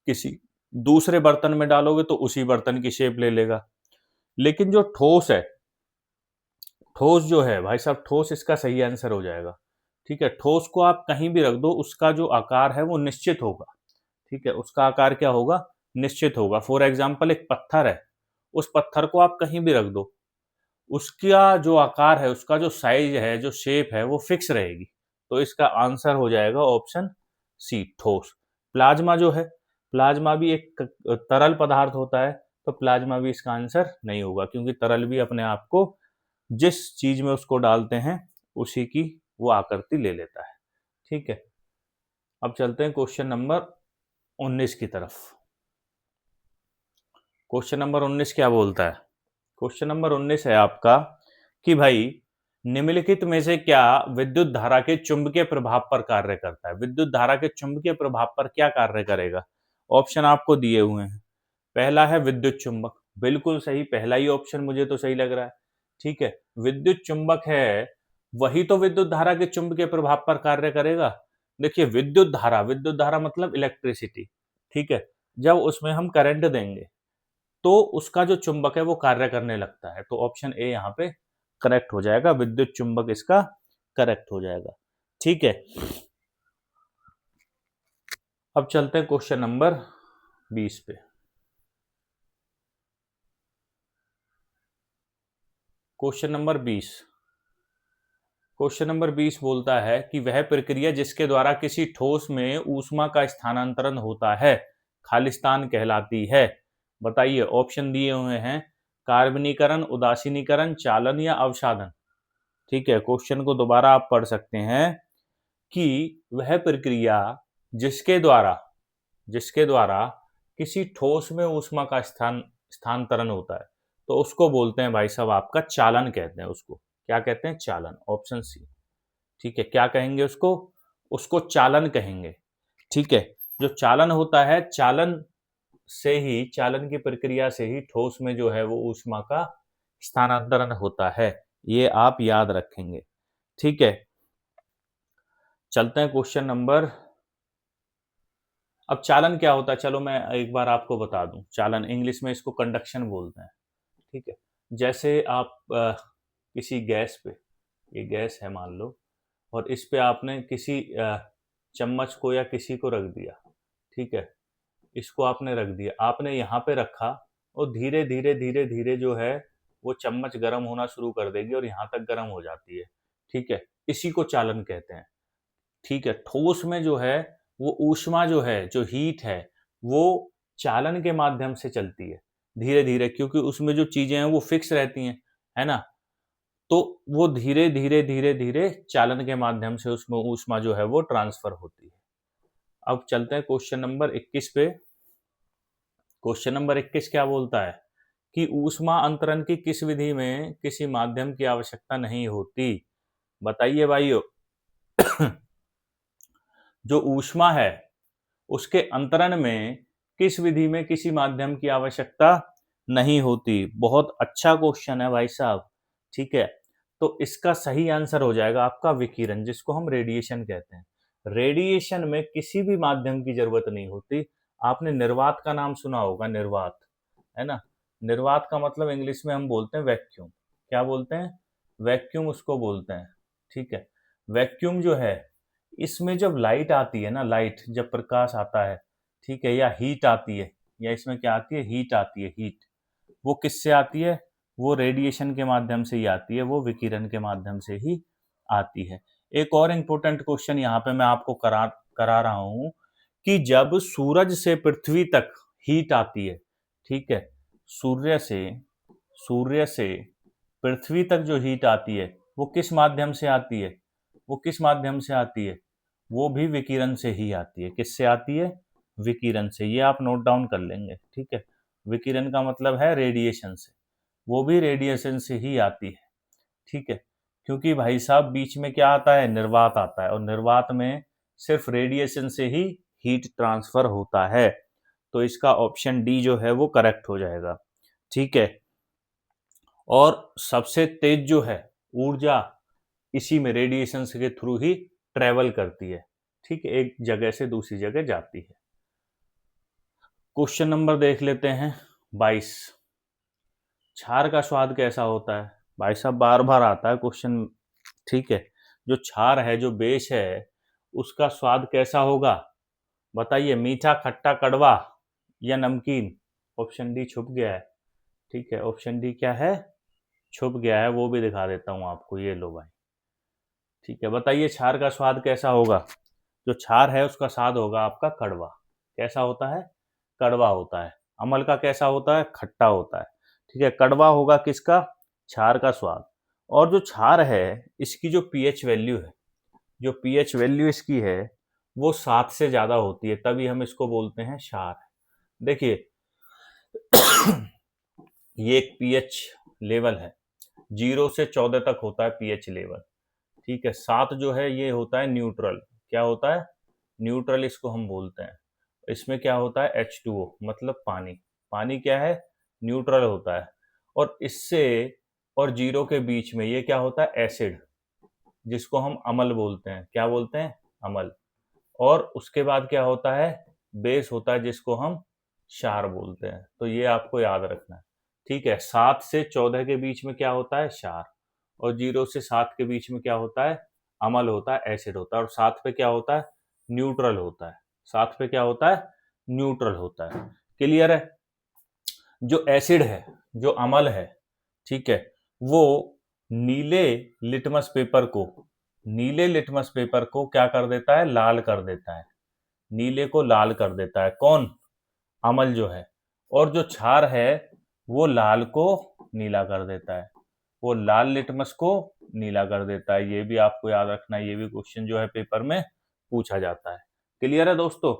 किसी दूसरे बर्तन में डालोगे तो उसी बर्तन की शेप ले लेगा। लेकिन जो ठोस है, ठोस जो है भाई साहब, ठोस इसका सही आंसर हो जाएगा। ठीक है, ठोस को आप कहीं भी रख दो, उसका जो आकार है वो निश्चित होगा। ठीक है, उसका आकार क्या होगा, निश्चित होगा। फॉर एग्जाम्पल एक पत्थर है, उस पत्थर को आप कहीं भी रख दो, उसका जो आकार है, उसका जो साइज है, जो शेप है वो फिक्स रहेगी। तो इसका आंसर हो जाएगा ऑप्शन सी, ठोस। प्लाज्मा जो है, प्लाज्मा भी एक तरल पदार्थ होता है, तो प्लाज्मा भी इसका आंसर नहीं होगा, क्योंकि तरल भी अपने आप को जिस चीज में उसको डालते हैं उसी की वो आकृति ले लेता है। ठीक है, अब चलते हैं क्वेश्चन नंबर 19 की तरफ। क्वेश्चन नंबर 19 क्या बोलता है? क्वेश्चन नंबर 19 है आपका कि भाई निम्नलिखित में से क्या विद्युत धारा के चुंबकीय प्रभाव पर कार्य करता है? विद्युत धारा के चुंबकीय प्रभाव पर क्या कार्य करेगा? ऑप्शन आपको दिए हुए हैं। पहला है विद्युत चुंबक, बिल्कुल सही, पहला ही ऑप्शन मुझे तो सही लग रहा है। ठीक है, विद्युत चुंबक है, वही तो विद्युत धारा के चुंबकीय प्रभाव पर कार्य करेगा। देखिए विद्युत धारा, विद्युत धारा मतलब इलेक्ट्रिसिटी। ठीक है, जब उसमें हम करंट देंगे तो उसका जो चुंबक है वो कार्य करने लगता है। तो ऑप्शन ए यहाँ पे करेक्ट हो जाएगा, विद्युत चुंबक इसका करेक्ट हो जाएगा। ठीक है, अब चलते हैं क्वेश्चन नंबर 20 पे। क्वेश्चन नंबर 20, क्वेश्चन नंबर 20 बोलता है कि वह प्रक्रिया जिसके द्वारा किसी ठोस में ऊष्मा का स्थानांतरण होता है खालिस्तान कहलाती है। बताइए, ऑप्शन दिए हुए हैं, कार्बनीकरण, उदासीनीकरण, चालन या अवसादन। ठीक है, क्वेश्चन को दोबारा आप पढ़ सकते हैं कि वह प्रक्रिया जिसके द्वारा किसी ठोस में ऊष्मा का स्थानांतरण होता है तो उसको बोलते हैं भाई साहब आपका चालन कहते हैं। उसको क्या कहते हैं? चालन, ऑप्शन सी। ठीक है, क्या कहेंगे उसको? उसको चालन कहेंगे। ठीक है, जो चालन होता है, चालन की प्रक्रिया से ही ठोस में जो है वो ऊष्मा का स्थानांतरण होता है। ये आप याद रखेंगे। ठीक है, चलते हैं क्वेश्चन नंबर। अब चालन क्या होता है, चलो मैं एक बार आपको बता दूं। चालन इंग्लिश में इसको कंडक्शन बोलते हैं। ठीक है, जैसे आप किसी गैस पे, ये गैस है मान लो, और इस पे आपने किसी चम्मच को या किसी को रख दिया। ठीक है, इसको आपने रख दिया, आपने यहाँ पे रखा, और धीरे धीरे धीरे धीरे जो है वो चम्मच गर्म होना शुरू कर देगी और यहाँ तक गर्म हो जाती है। ठीक है, इसी को चालन कहते हैं। ठीक है, ठोस में जो है वो ऊष्मा जो है, जो हीट है, वो चालन के माध्यम से चलती है धीरे धीरे, क्योंकि उसमें जो चीजें हैं वो फिक्स रहती हैं, है ना। तो वो धीरे धीरे धीरे धीरे चालन के माध्यम से उसमें ऊष्मा जो है वो ट्रांसफर होती है। अब चलते हैं क्वेश्चन नंबर 21 पे। क्वेश्चन नंबर 21 क्या बोलता है कि ऊष्मा अंतरण की किस विधि में किसी माध्यम की आवश्यकता नहीं होती? बताइए भाइयों। जो ऊष्मा है उसके अंतरण में किस विधि में किसी माध्यम की आवश्यकता नहीं होती? बहुत अच्छा क्वेश्चन है भाई साहब। ठीक है, तो इसका सही आंसर हो जाएगा आपका विकिरण, जिसको हम रेडिएशन कहते हैं। रेडिएशन में किसी भी माध्यम की जरूरत नहीं होती। आपने निर्वात का नाम सुना होगा, निर्वात, है ना। निर्वात का मतलब इंग्लिश में हम बोलते हैं वैक्यूम। क्या बोलते हैं? वैक्यूम उसको बोलते हैं। ठीक है, वैक्यूम जो है, इसमें जब लाइट आती है ना, लाइट जब प्रकाश आता है, ठीक है, या हीट आती है, या इसमें क्या आती है, हीट आती है, हीट, वो किससे आती है? वो रेडिएशन के माध्यम से ही आती है, वो विकिरण के माध्यम से ही आती है। एक और इम्पोर्टेंट क्वेश्चन यहाँ पे मैं आपको करा रहा हूं कि जब सूरज से पृथ्वी तक हीट आती है, ठीक है, सूर्य से पृथ्वी तक जो हीट आती है वो किस माध्यम से आती है? वो किस माध्यम से आती है? वो किस माध्यम से आती है? वो किस माध्यम से आती है? वो किस माध्यम से आती है? वो किस माध्यम से आती है? वो किस माध्यम से आती है? वो किस माध्यम से आती है? वो किस माध्यम से आती है? वो किस माध्यम से आती है? वो किस माध्यम से आती है? वो किस माध्यम से आती है? वो किस माध्यम से आती है? वो भी विकिरण से ही आती है। किससे आती है? विकिरण से, ये आप नोट डाउन कर लेंगे, ठीक है। विकिरण का मतलब है रेडिएशन से, वो भी रेडिएशन से ही आती है, ठीक है। क्योंकि भाई साहब बीच में क्या आता है, निर्वात आता है, और निर्वात में सिर्फ रेडिएशन से ही हीट ट्रांसफर होता है। तो इसका ऑप्शन डी जो है वो करेक्ट हो जाएगा, ठीक है। और सबसे तेज जो है ऊर्जा इसी में रेडिएशन के थ्रू ही ट्रेवल करती है, ठीक है, एक जगह से दूसरी जगह जाती है। क्वेश्चन नंबर देख लेते हैं 22। क्षार का स्वाद कैसा होता है? भाई साहब बार बार आता है क्वेश्चन, ठीक है। जो क्षार है, जो बेस है, उसका स्वाद कैसा होगा बताइए, मीठा, खट्टा, कड़वा या नमकीन? ऑप्शन डी छुप गया है, ठीक है। ऑप्शन डी क्या है, छुप गया है, वो भी दिखा देता हूं आपको, ये लो भाई, ठीक है। बताइए क्षार का स्वाद कैसा होगा? जो क्षार है उसका स्वाद होगा आपका कड़वा। कैसा होता है? कड़वा होता है। अम्ल का कैसा होता है? खट्टा होता है, ठीक है। कड़वा होगा किसका? क्षार का स्वाद। और जो क्षार है इसकी जो पीएच वैल्यू है, जो पीएच वैल्यू इसकी है वो 7 से ज्यादा होती है, तभी हम इसको बोलते हैं क्षार। देखिए ये एक पीएच लेवल है, 0 से 14 तक होता है पीएच लेवल, ठीक है। 7 जो है ये होता है न्यूट्रल। क्या होता है? न्यूट्रल इसको हम बोलते हैं। इसमें क्या होता है? H2O मतलब पानी। पानी क्या है? न्यूट्रल होता है। और इससे और 0 के बीच में ये क्या होता है? एसिड, जिसको हम अम्ल बोलते हैं। क्या बोलते हैं? अम्ल। और उसके बाद क्या होता है? बेस होता है, जिसको हम क्षार बोलते हैं। तो ये आपको याद रखना है, ठीक है। 7 से 14 के बीच में क्या होता है? क्षार। और 0 से 7 के बीच में क्या होता है? अम्ल होता है, एसिड होता है। और 7 पे क्या होता है? न्यूट्रल होता है। 7 पे क्या होता है? न्यूट्रल होता है। क्लियर है? जो एसिड है, जो अम्ल है, ठीक है, वो नीले लिटमस पेपर को, नीले लिटमस पेपर को क्या कर देता है? लाल कर देता है। नीले को लाल कर देता है। कौन? अम्ल जो है। और जो क्षार है वो लाल को नीला कर देता है, वो लाल लिटमस को नीला कर देता है। ये भी आपको याद रखना है, ये भी क्वेश्चन जो है पेपर में पूछा जाता है। क्लियर है दोस्तों?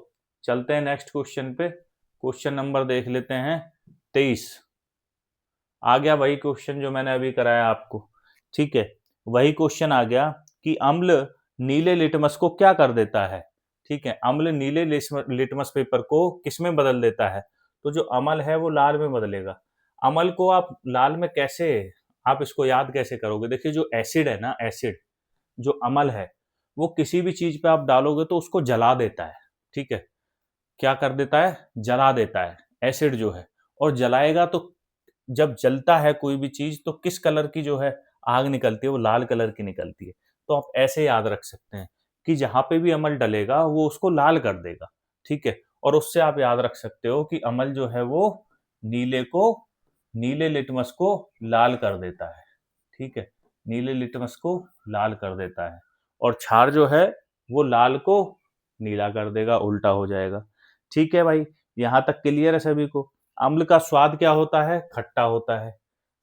चलते हैं नेक्स्ट क्वेश्चन पे। क्वेश्चन नंबर देख लेते हैं 23। आ गया वही क्वेश्चन जो मैंने अभी कराया आपको, ठीक है। वही क्वेश्चन आ गया कि अम्ल नीले लिटमस को क्या कर देता है, ठीक है। अम्ल नीले लिटमस पेपर को किसमें बदल देता है? तो जो अम्ल है वो लाल में बदलेगा। अम्ल को आप लाल में कैसे, आप इसको याद कैसे करोगे? देखिए जो एसिड है ना, एसिड, जो अम्ल है, वो किसी भी चीज पे आप डालोगे तो उसको जला देता है, ठीक है। क्या कर देता है? जला देता है एसिड जो है। और जलाएगा तो जब जलता है कोई भी चीज तो किस कलर की जो है आग निकलती है? वो लाल कलर की निकलती है। तो आप ऐसे याद रख सकते हैं कि जहां पे भी अमल डलेगा वो उसको लाल कर देगा, ठीक है। और उससे आप याद रख सकते हो कि अमल जो है वो नीले को, नीले लिटमस को लाल कर देता है, ठीक है। नीले लिटमस को लाल कर देता है। और क्षार जो है वो लाल को नीला कर देगा, उल्टा हो जाएगा, ठीक है भाई। यहां तक क्लियर है सभी को? अम्ल का स्वाद क्या होता है? खट्टा होता है।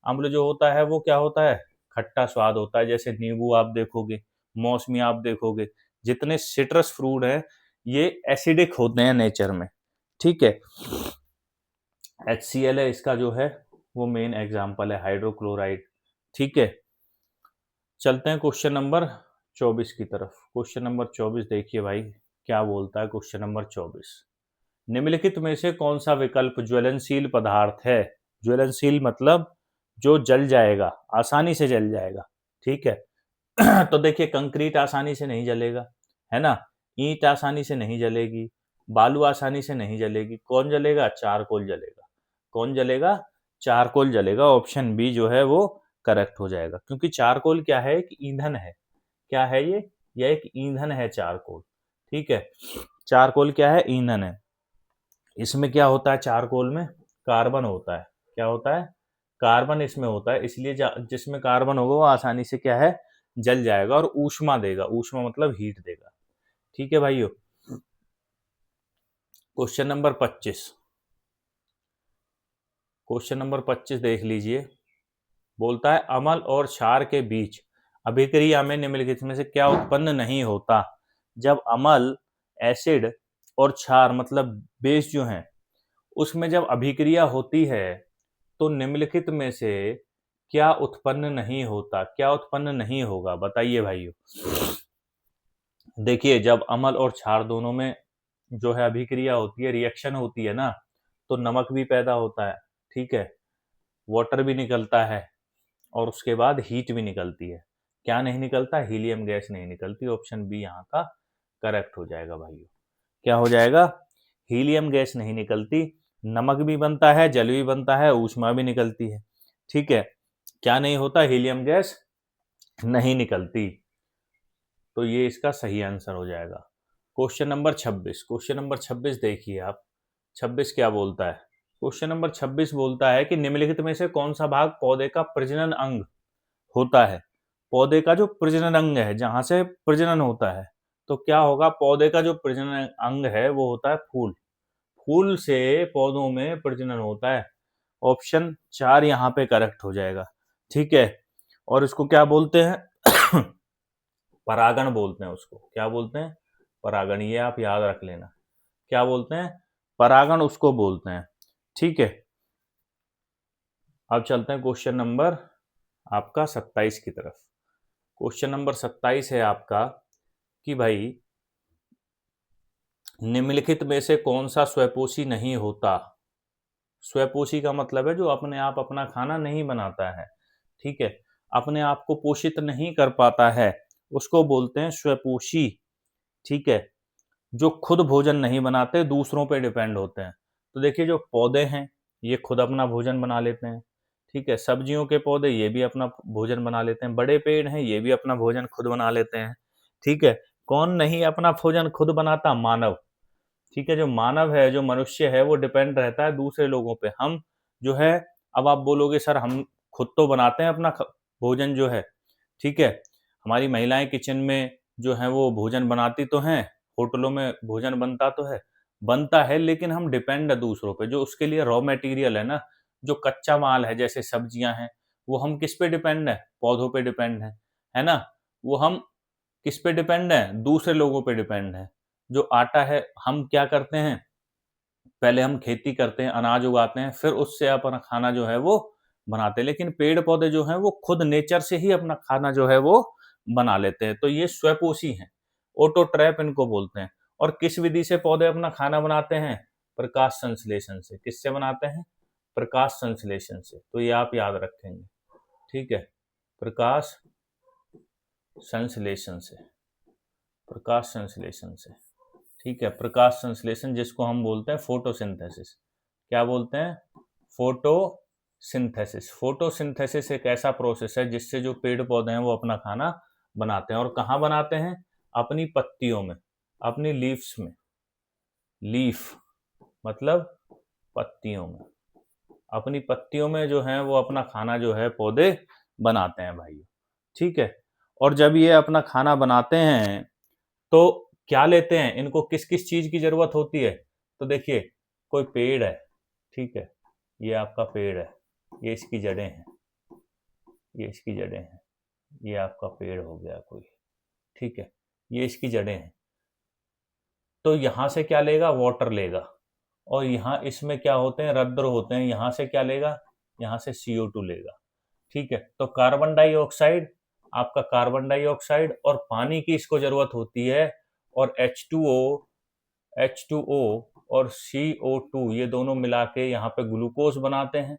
अम्ल जो होता है वो क्या होता है? खट्टा स्वाद होता है। जैसे नींबू आप देखोगे, मौसमी आप देखोगे, जितने सिट्रस फ्रूट हैं ये एसिडिक होते हैं नेचर में, ठीक है। HCl है इसका जो है वो मेन एग्जाम्पल है, हाइड्रोक्लोराइड, ठीक है। चलते हैं क्वेश्चन नंबर 24 की तरफ। क्वेश्चन नंबर 24 देखिए भाई क्या बोलता है। क्वेश्चन नंबर 24, निम्नलिखित में से कौन सा विकल्प ज्वलनशील पदार्थ है? ज्वलनशील मतलब जो जल जाएगा, आसानी से जल जाएगा, ठीक है। तो देखिए कंक्रीट आसानी से नहीं जलेगा, है ना। ईंट आसानी से नहीं जलेगी, बालू आसानी से नहीं जलेगी। कौन जलेगा? चारकोल जलेगा। कौन जलेगा? चारकोल जलेगा। ऑप्शन बी जो है वो करेक्ट हो जाएगा, क्योंकि चारकोल क्या है? एक ईंधन है। क्या है ये? यह एक ईंधन है चारकोल, ठीक है। चारकोल क्या है? ईंधन है। इसमें क्या होता है? चारकोल में कार्बन होता है। क्या होता है? कार्बन इसमें होता है, इसलिए जिसमें कार्बन होगा वो आसानी से क्या है? जल जाएगा और ऊष्मा देगा। ऊष्मा मतलब हीट देगा, ठीक है भाइयों। क्वेश्चन नंबर 25, क्वेश्चन नंबर 25 देख लीजिए। बोलता है अम्ल और क्षार के बीच अभिक्रिया में निम्नलिखित में से क्या उत्पन्न नहीं होता? जब अम्ल, एसिड और क्षार मतलब बेस जो है, उसमें जब अभिक्रिया होती है तो निम्नलिखित में से क्या उत्पन्न नहीं होता, क्या उत्पन्न नहीं होगा, बताइए भाइयों। देखिए, जब अम्ल और क्षार दोनों में जो है अभिक्रिया होती है, रिएक्शन होती है ना, तो नमक भी पैदा होता है, ठीक है, वाटर भी निकलता है और उसके बाद हीट भी निकलती है। क्या नहीं निकलता? हीलियम गैस नहीं निकलती। ऑप्शन बी यहाँ का करेक्ट हो जाएगा भाइयों। क्या हो जाएगा? हीलियम गैस नहीं निकलती, नमक भी बनता है, जल भी बनता है, ऊष्मा भी निकलती है, ठीक है। क्या नहीं होता? हीलियम गैस नहीं निकलती। तो ये इसका सही आंसर हो जाएगा। क्वेश्चन नंबर 26, क्वेश्चन नंबर 26 देखिए आप। 26 क्या बोलता है? क्वेश्चन नंबर 26 बोलता है कि निम्नलिखित में से कौन सा भाग पौधे का प्रजनन अंग होता है? पौधे का जो प्रजनन अंग है, जहां से प्रजनन होता है, तो क्या होगा? पौधे का जो प्रजनन अंग है वो होता है फूल। फूल से पौधों में प्रजनन होता है। ऑप्शन 4 यहाँ पे करेक्ट हो जाएगा, ठीक है। और इसको क्या बोलते हैं? परागण बोलते हैं उसको। क्या बोलते हैं? परागण। ये आप याद रख लेना। क्या बोलते हैं? परागण उसको बोलते हैं, ठीक है। अब चलते हैं क्वेश्चन नंबर आपका 27 की तरफ। क्वेश्चन नंबर 27 है आपका कि भाई निम्नलिखित में से कौन सा स्वपोषी नहीं होता? स्वपोषी का मतलब है जो अपने आप अपना खाना नहीं बनाता है, ठीक है, अपने आप को पोषित नहीं कर पाता है, उसको बोलते हैं स्वपोषी, ठीक है। जो खुद भोजन नहीं बनाते, दूसरों पे डिपेंड होते हैं। तो देखिए, जो पौधे हैं ये खुद अपना भोजन बना लेते हैं, ठीक है। सब्जियों के पौधे ये भी अपना भोजन बना लेते हैं। बड़े पेड़ हैं ये भी अपना भोजन खुद बना लेते हैं, ठीक है। कौन नहीं अपना भोजन खुद बनाता? मानव, ठीक है। जो मानव है, जो मनुष्य है, वो डिपेंड रहता है दूसरे लोगों पे। हम जो है, अब आप बोलोगे सर हम खुद तो बनाते हैं अपना भोजन जो है, ठीक है। हमारी महिलाएं किचन में जो है वो भोजन बनाती तो हैं, होटलों में भोजन बनता है, लेकिन हम डिपेंड है दूसरों पे। जो उसके लिए रॉ मटेरियल है ना, जो कच्चा माल है, जैसे सब्जियां हैं, वो हम किस पे डिपेंड है? पौधों पे डिपेंड है ना। वो हम किस पे डिपेंड है? दूसरे लोगों पे डिपेंड है। जो आटा है, हम क्या करते हैं? पहले हम खेती करते हैं, अनाज उगाते हैं, फिर उससे अपना खाना जो है वो बनाते हैं। लेकिन पेड़ पौधे जो हैं वो खुद नेचर से ही अपना खाना जो है वो बना लेते हैं। तो ये स्वपोषी हैं, ऑटोट्रैप इनको बोलते हैं। और किस विधि से पौधे अपना खाना बनाते हैं? प्रकाश संश्लेषण से। किससे बनाते हैं? प्रकाश संश्लेषण से। तो ये आप याद रखेंगे, ठीक है, प्रकाश संश्लेषण से, प्रकाश संश्लेषण से, ठीक है। प्रकाश संश्लेषण जिसको हम बोलते हैं फोटोसिंथेसिस। क्या बोलते हैं? फोटोसिंथेसिस। फोटोसिंथेसिस एक ऐसा प्रोसेस है जिससे जो पेड़ पौधे हैं वो अपना खाना बनाते हैं। और कहाँ बनाते हैं? अपनी पत्तियों में, अपनी लीव्स में। लीफ मतलब पत्तियों में, अपनी पत्तियों में जो है वो अपना खाना जो है पौधे बनाते हैं भाइयों, ठीक है। और जब ये अपना खाना बनाते हैं तो क्या लेते हैं? इनको किस किस चीज की जरूरत होती है? तो देखिए, कोई पेड़ है, ठीक है, ये आपका पेड़ है, ये इसकी जड़ें हैं, ये इसकी जड़ें हैं, ये आपका पेड़ हो गया कोई, ठीक है, ये इसकी जड़ें हैं। तो यहां से क्या लेगा? वाटर लेगा। और यहाँ इसमें क्या होते हैं? रद्र होते हैं। यहाँ से क्या लेगा? यहाँ से CO2 लेगा, ठीक है। तो कार्बन डाइऑक्साइड, आपका कार्बन डाइऑक्साइड और पानी की इसको जरूरत होती है। और H2O और CO2 ये दोनों मिला के यहाँ पे ग्लूकोज बनाते हैं,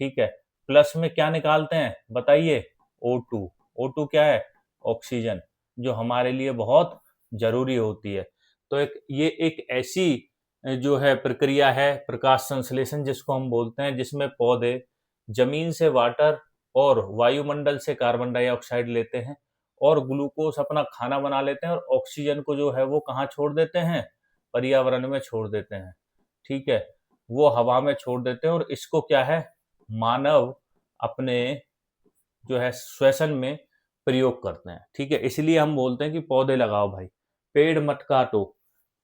ठीक है। प्लस में क्या निकालते हैं बताइए? O2। O2 क्या है? ऑक्सीजन, जो हमारे लिए बहुत जरूरी होती है। तो ये एक ऐसी जो है प्रक्रिया है प्रकाश संश्लेषण जिसको हम बोलते हैं, जिसमें पौधे जमीन से वाटर और वायुमंडल से कार्बन डाइऑक्साइड लेते हैं और ग्लूकोज अपना खाना बना लेते हैं, और ऑक्सीजन को जो है वो कहाँ छोड़ देते हैं? पर्यावरण में छोड़ देते हैं, ठीक है, वो हवा में छोड़ देते हैं। और इसको क्या है? मानव अपने जो है श्वसन में प्रयोग करते हैं, ठीक है। इसलिए हम बोलते हैं कि पौधे लगाओ भाई, पेड़ मत काटो,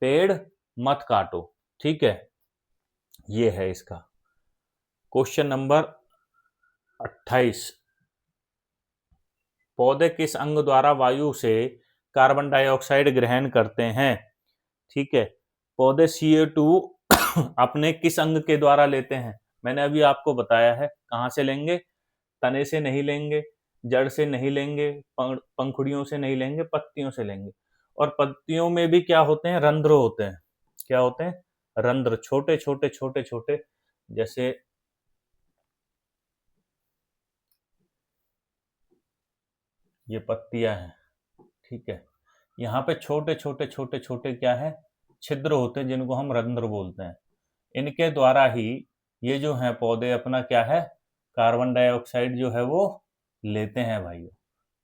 पेड़ मत काटो, ठीक है। ये है इसका क्वेश्चन नंबर 28। पौधे किस अंग द्वारा वायु से कार्बन डाइऑक्साइड ग्रहण करते हैं? ठीक है, पौधे CO2 अपने किस अंग के द्वारा लेते हैं? मैंने अभी आपको बताया है। कहाँ से लेंगे? तने से नहीं लेंगे, जड़ से नहीं लेंगे, पंखुड़ियों से नहीं लेंगे, पत्तियों से लेंगे। और पत्तियों में भी क्या होते हैं? रंध्र होते हैं। क्या होते हैं? रंध्र, छोटे छोटे छोटे छोटे, जैसे ये पत्तियां हैं, ठीक है। यहाँ पे छोटे छोटे छोटे छोटे क्या है? छिद्र होते हैं, जिनको हम रंध्र बोलते हैं। इनके द्वारा ही ये जो है पौधे अपना क्या है? कार्बन डाइऑक्साइड जो है वो लेते हैं भाइयों,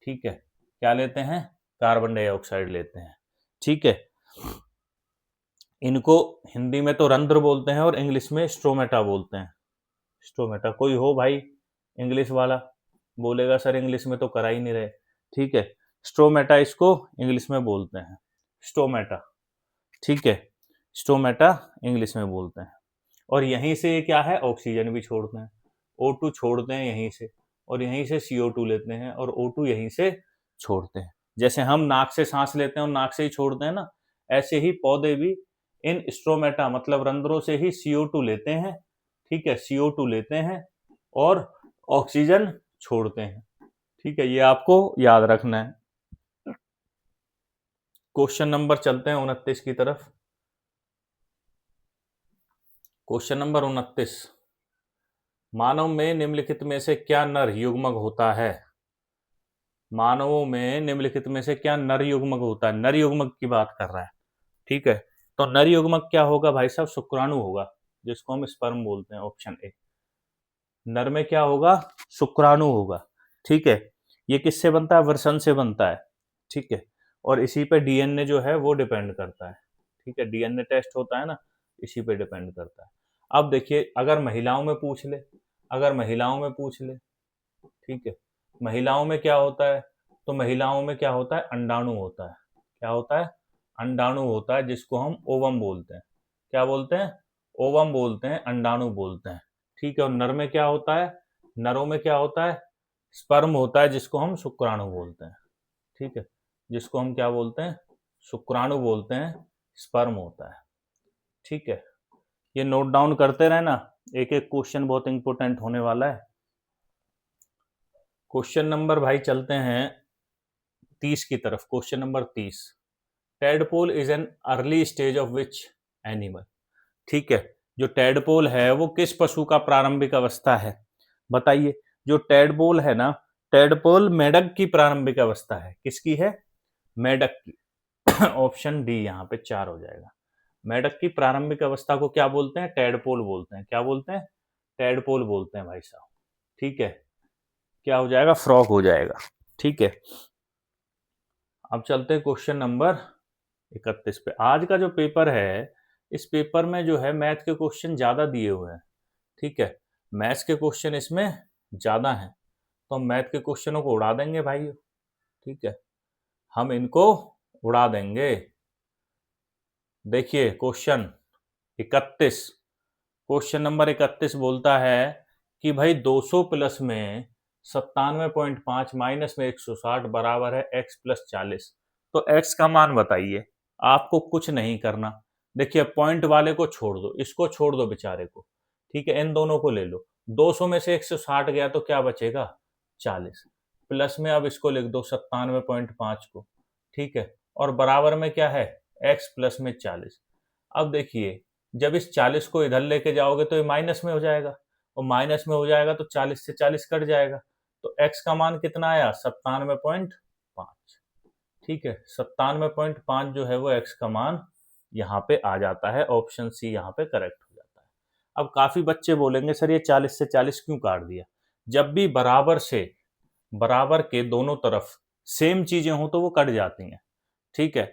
ठीक है। क्या लेते हैं? कार्बन डाइऑक्साइड लेते हैं, ठीक है। इनको हिंदी में तो रंध्र बोलते हैं और इंग्लिश में स्ट्रोमेटा बोलते हैं। स्ट्रोमेटा, कोई हो भाई इंग्लिश वाला? बोलेगा सर इंग्लिश में तो करा ही नहीं रहे, ठीक है। स्ट्रोमेटा इसको इंग्लिश में बोलते हैं, स्टोमेटा, ठीक है। स्टोमेटा इंग्लिश में बोलते हैं। और यहीं से ये क्या है? ऑक्सीजन भी छोड़ते हैं, O2 छोड़ते हैं यहीं से, और यहीं से CO2 लेते हैं, और O2 यहीं से छोड़ते हैं। जैसे हम नाक से सांस लेते हैं और नाक से ही छोड़ते हैं ना, ऐसे ही पौधे भी इन स्ट्रोमेटा मतलब रंध्रों से ही CO2 लेते हैं, ठीक है। CO2 लेते हैं और ऑक्सीजन छोड़ते हैं, ठीक है। ये आपको याद रखना है। क्वेश्चन नंबर चलते हैं 29 की तरफ। क्वेश्चन नंबर 29, मानव में निम्नलिखित में से क्या नर युग्मक होता है? मानवों में निम्नलिखित में से क्या नर युग्मक होता है? नर युग्मक की बात कर रहा है, ठीक है। तो नर युग्मक क्या होगा भाई साहब? शुक्राणु होगा, जिसको हम स्पर्म बोलते हैं, ऑप्शन ए। नर में क्या होगा? शुक्राणु होगा, ठीक है। ये किससे बनता है? वृषण से बनता है, ठीक है। और इसी पे DNA जो है वो डिपेंड करता है, ठीक है। DNA टेस्ट होता है ना, इसी पे डिपेंड करता है। अब देखिए, अगर महिलाओं में पूछ ले, अगर महिलाओं में पूछ ले, ठीक है, महिलाओं में क्या होता है? तो महिलाओं में क्या होता है? अंडाणु होता है। क्या होता है? अंडाणु होता है, जिसको हम ओवम बोलते हैं। क्या बोलते हैं? ओवम बोलते हैं, अंडाणु बोलते हैं, ठीक है। और नर में क्या होता है? नरों में क्या होता है? स्पर्म होता है, जिसको हम शुक्राणु बोलते हैं, ठीक है। जिसको हम क्या बोलते हैं? शुक्राणु बोलते हैं, स्पर्म होता है, ठीक है। ये नोट डाउन करते रहना, एक एक क्वेश्चन बहुत इंपॉर्टेंट होने वाला है। क्वेश्चन नंबर भाई चलते हैं 30 की तरफ। Question number 30, tadpole is an early stage of which animal? ठीक है, जो टेडपोल है वो किस पशु का प्रारंभिक अवस्था है? बताइए। जो टेडपोल है ना, टेडपोल मेढक की प्रारंभिक अवस्था है। किसकी है? मेढक की। ऑप्शन डी यहाँ पे 4 हो जाएगा। मेढक की प्रारंभिक अवस्था को क्या बोलते हैं? टेडपोल बोलते हैं। क्या बोलते हैं? टेडपोल बोलते हैं भाई साहब, ठीक है। क्या हो जाएगा? फ्रॉग हो जाएगा, ठीक है। अब चलते हैं क्वेश्चन नंबर 31 पे। आज का जो पेपर है, इस पेपर में जो है मैथ के क्वेश्चन ज्यादा दिए हुए हैं, ठीक है। मैथ्स के क्वेश्चन इसमें ज्यादा हैं, तो हम मैथ के क्वेश्चनों को उड़ा देंगे भाई, ठीक है। हम इनको उड़ा देंगे। देखिए क्वेश्चन 31, क्वेश्चन नंबर 31 बोलता है कि भाई 200 प्लस में 97.5 माइनस में 160 बराबर है x प्लस 40। तो x का मान बताइए। आपको कुछ नहीं करना। देखिए पॉइंट वाले को छोड़ दो, इसको छोड़ दो बेचारे को, ठीक है। इन दोनों को ले लो। 200 में से 160 गया तो क्या बचेगा? 40। प्लस में अब इसको लिख दो 97.5 को, ठीक है। और बराबर में क्या है? x प्लस में 40। अब देखिए, जब इस 40 को इधर लेके जाओगे तो ये माइनस में हो जाएगा, और माइनस में हो जाएगा तो 40 से 40 कट जाएगा। तो x का मान कितना आया? 97.5, ठीक है। 97.5 जो है वो x का मान यहाँ पे आ जाता है। ऑप्शन सी यहाँ पे करेक्ट हो जाता है। अब काफी बच्चे बोलेंगे सर ये 40 से 40 क्यों काट दिया? जब भी बराबर से बराबर के दोनों तरफ सेम चीजें हो तो वो कट जाती हैं, ठीक है।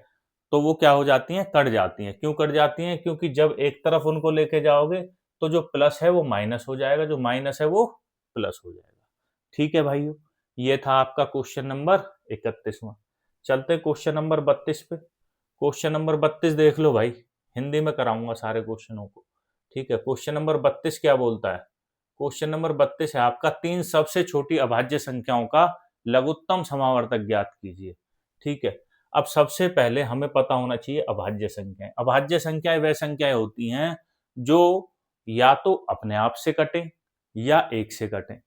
तो वो क्या हो जाती हैं? कट जाती हैं। क्यों कट जाती हैं? क्योंकि जब एक तरफ उनको लेके जाओगे तो जो प्लस है वो माइनस हो जाएगा, जो माइनस है वो प्लस हो जाएगा, ठीक है भाइयों। ये था आपका क्वेश्चन नंबर 31वां। चलते क्वेश्चन नंबर 32 पे। क्वेश्चन नंबर 32 देख लो भाई, हिंदी में कराऊंगा सारे क्वेश्चनों को, ठीक है। क्वेश्चन नंबर 32 क्या बोलता है? क्वेश्चन नंबर 32 है आपका 3 सबसे छोटी अभाज्य संख्याओं का लघुत्तम समावर्तक ज्ञात कीजिए, ठीक है। अब सबसे पहले हमें पता होना चाहिए अभाज्य संख्याएं। अभाज्य संख्याएं वह संख्याएं होती हैं जो या तो अपने आप से कटे या एक से कटे,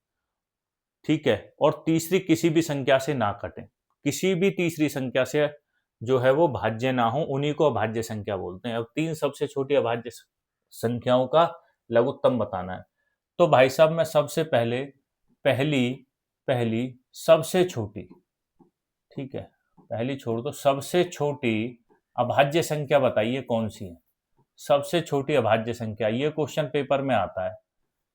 ठीक है, और तीसरी किसी भी संख्या से ना कटे। किसी भी तीसरी संख्या से जो है वो भाज्य ना हो, उन्हीं को अभाज्य संख्या बोलते हैं। अब तीन सबसे छोटी अभाज्य संख्याओं का लघुत्तम बताना है। तो भाई साहब मैं सबसे पहले पहली पहली सबसे छोटी, ठीक है, पहली छोड़ दो, सबसे छोटी अभाज्य संख्या बताइए कौन सी है। सबसे छोटी अभाज्य संख्या, ये क्वेश्चन पेपर में आता है।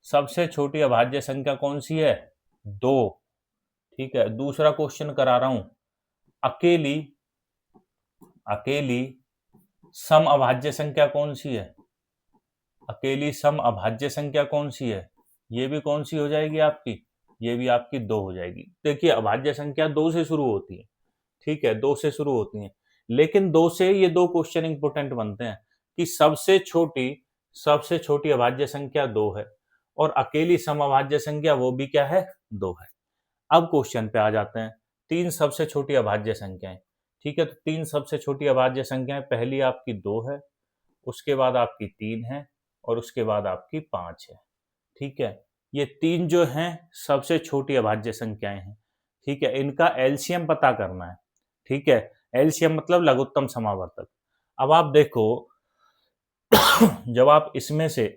सबसे छोटी अभाज्य संख्या कौन सी है? 2। ठीक है, दूसरा क्वेश्चन करा रहा हूं, अकेली अकेली सम अभाज्य संख्या कौन सी है? अकेली सम अभाज्य संख्या कौन सी है? ये भी कौन सी हो जाएगी आपकी? ये भी आपकी 2 हो जाएगी। देखिए अभाज्य संख्या 2 से शुरू होती है, ठीक है, 2 से शुरू होती है, लेकिन 2 से ये 2 क्वेश्चन इंपोर्टेंट बनते हैं कि सबसे छोटी अभाज्य संख्या 2 है और अकेली सम अभाज्य संख्या वो भी क्या है? 2 है। अब क्वेश्चन पे आ जाते हैं, तीन सबसे छोटी अभाज्य संख्याएं, ठीक है, तो तीन सबसे छोटी अभाज्य संख्याएं, पहली आपकी 2 है, उसके बाद आपकी 3 है और उसके बाद आपकी 5 है, ठीक है। ये तीन जो हैं सबसे छोटी अभाज्य संख्याएं हैं, ठीक है, इनका एलसीएम पता करना है, ठीक है, एलसीएम मतलब लघुत्तम समावर्तक। अब आप देखो जब आप इसमें से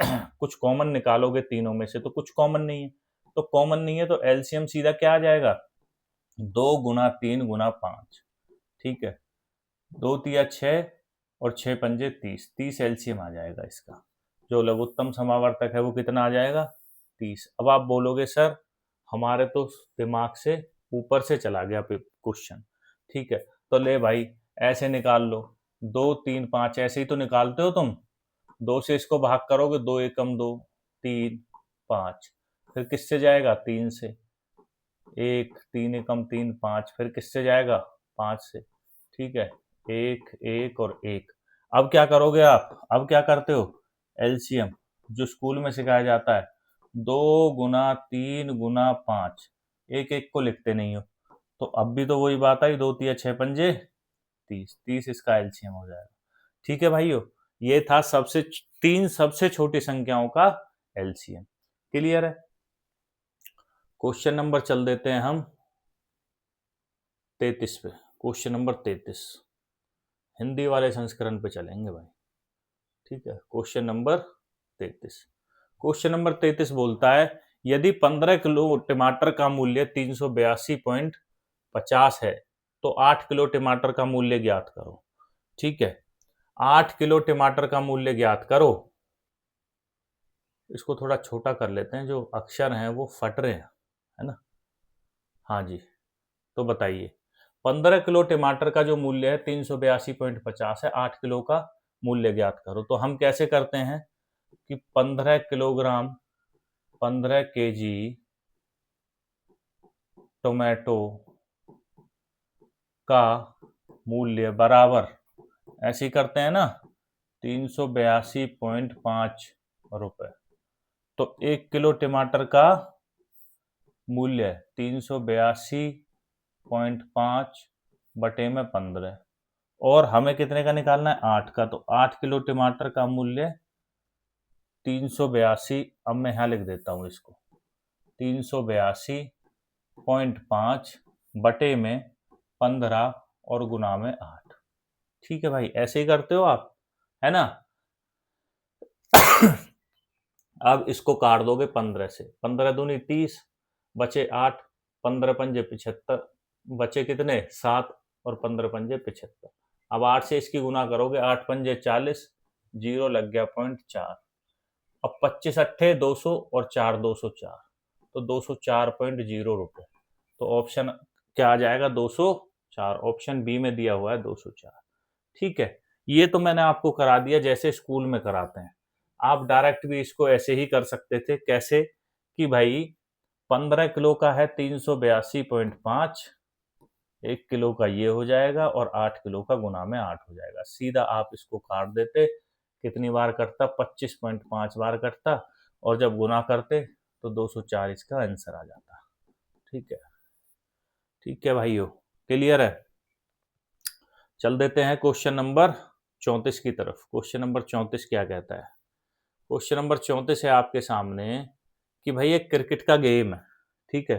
कुछ कॉमन निकालोगे तीनों में से, तो कुछ कॉमन नहीं है, तो कॉमन नहीं है तो एलसीएम सीधा क्या आ जाएगा? 2 गुना 3 गुना 5, ठीक है, 2 तिया 6 और 6 पंजे 30, 30 एलसीएम आ जाएगा इसका। जो लघुत्तम समावर्तक है वो कितना आ जाएगा? 30। अब आप बोलोगे सर हमारे तो दिमाग से ऊपर से चला गया क्वेश्चन, ठीक है, तो ले भाई ऐसे निकाल लो, 2 3 5 ऐसे ही तो निकालते हो तुम। 2 से इसको भाग करोगे, 2 एकम 2, 3 5, फिर किससे जाएगा? 3 से, 1 3 एकम 3 5, फिर किससे जाएगा? 5 से, ठीक है, 1 1 और 1। अब क्या करोगे आप? अब क्या करते हो? एलसीएम जो स्कूल में सिखाया जाता है, 2 गुना 3 गुना 5, एक एक को लिखते नहीं हो, तो अब भी तो वही बात आई, 2 तिया 6 पंजे 30, 30 इसका एलसीएम हो जाएगा। ठीक है भाइयों, ये था तीन सबसे छोटी संख्याओं का एलसीएम। क्लियर है? क्वेश्चन नंबर चल देते हैं हम 33 पे। क्वेश्चन नंबर 33 हिंदी वाले संस्करण पे चलेंगे भाई, ठीक है। क्वेश्चन नंबर 33, क्वेश्चन नंबर 33 बोलता है यदि 15 किलो टमाटर का मूल्य 382.50 है तो 8 किलो टमाटर का मूल्य ज्ञात करो। ठीक है, 8 किलो टमाटर का मूल्य ज्ञात करो। इसको थोड़ा छोटा कर लेते हैं, जो अक्षर हैं वो फट रहे हैं, है ना। हाँ जी, तो बताइए 15 किलो टमाटर का जो मूल्य है 382.50 है, 8 किलो का मूल्य ज्ञात करो। तो हम कैसे करते हैं कि 15 किलोग्राम 15 केजी टोमेटो का मूल्य बराबर, ऐसे ही करते हैं ना, 382.5 रुपए। तो 1 किलो टमाटर का मूल्य 382.5 बटे में 15, और हमें कितने का निकालना है? 8 का। तो 8 किलो टमाटर का मूल्य 382, अब मैं यहाँ लिख देता हूँ इसको, 382.5 बटे में 15 और गुना में 8। ठीक है भाई, ऐसे ही करते हो आप, है ना। अब इसको काट दोगे 15 से, 15 दूनी 30, बचे 8, 15 पंजे 75, बचे कितने? 7 और 15 पंजे 75। अब 8 से इसकी गुना करोगे, 8 पंजे 40, जीरो लग गया 0.4। अब 25 अट्ठे 200 और 4 204, तो 204.0 रुपए। तो ऑप्शन क्या आ जाएगा? 204। ऑप्शन बी में दिया हुआ है 204। ठीक है, ये तो मैंने आपको करा दिया जैसे स्कूल में कराते हैं। आप डायरेक्ट भी इसको ऐसे ही कर सकते थे। कैसे? कि भाई 15 किलो का है 382.5, 1 किलो का ये हो जाएगा और 8 किलो का गुना में 8 हो जाएगा। सीधा आप इसको काट देते, कितनी बार कटता? 25.5 बार कटता, और जब गुना करते तो 204 इसका आंसर आ जाता। ठीक है, ठीक है भाइयों, क्लियर है? चल देते हैं क्वेश्चन नंबर 34 की तरफ। क्वेश्चन नंबर 34 क्या कहता है? क्वेश्चन नंबर 34 है आपके सामने कि भाई एक क्रिकेट का गेम है, ठीक है,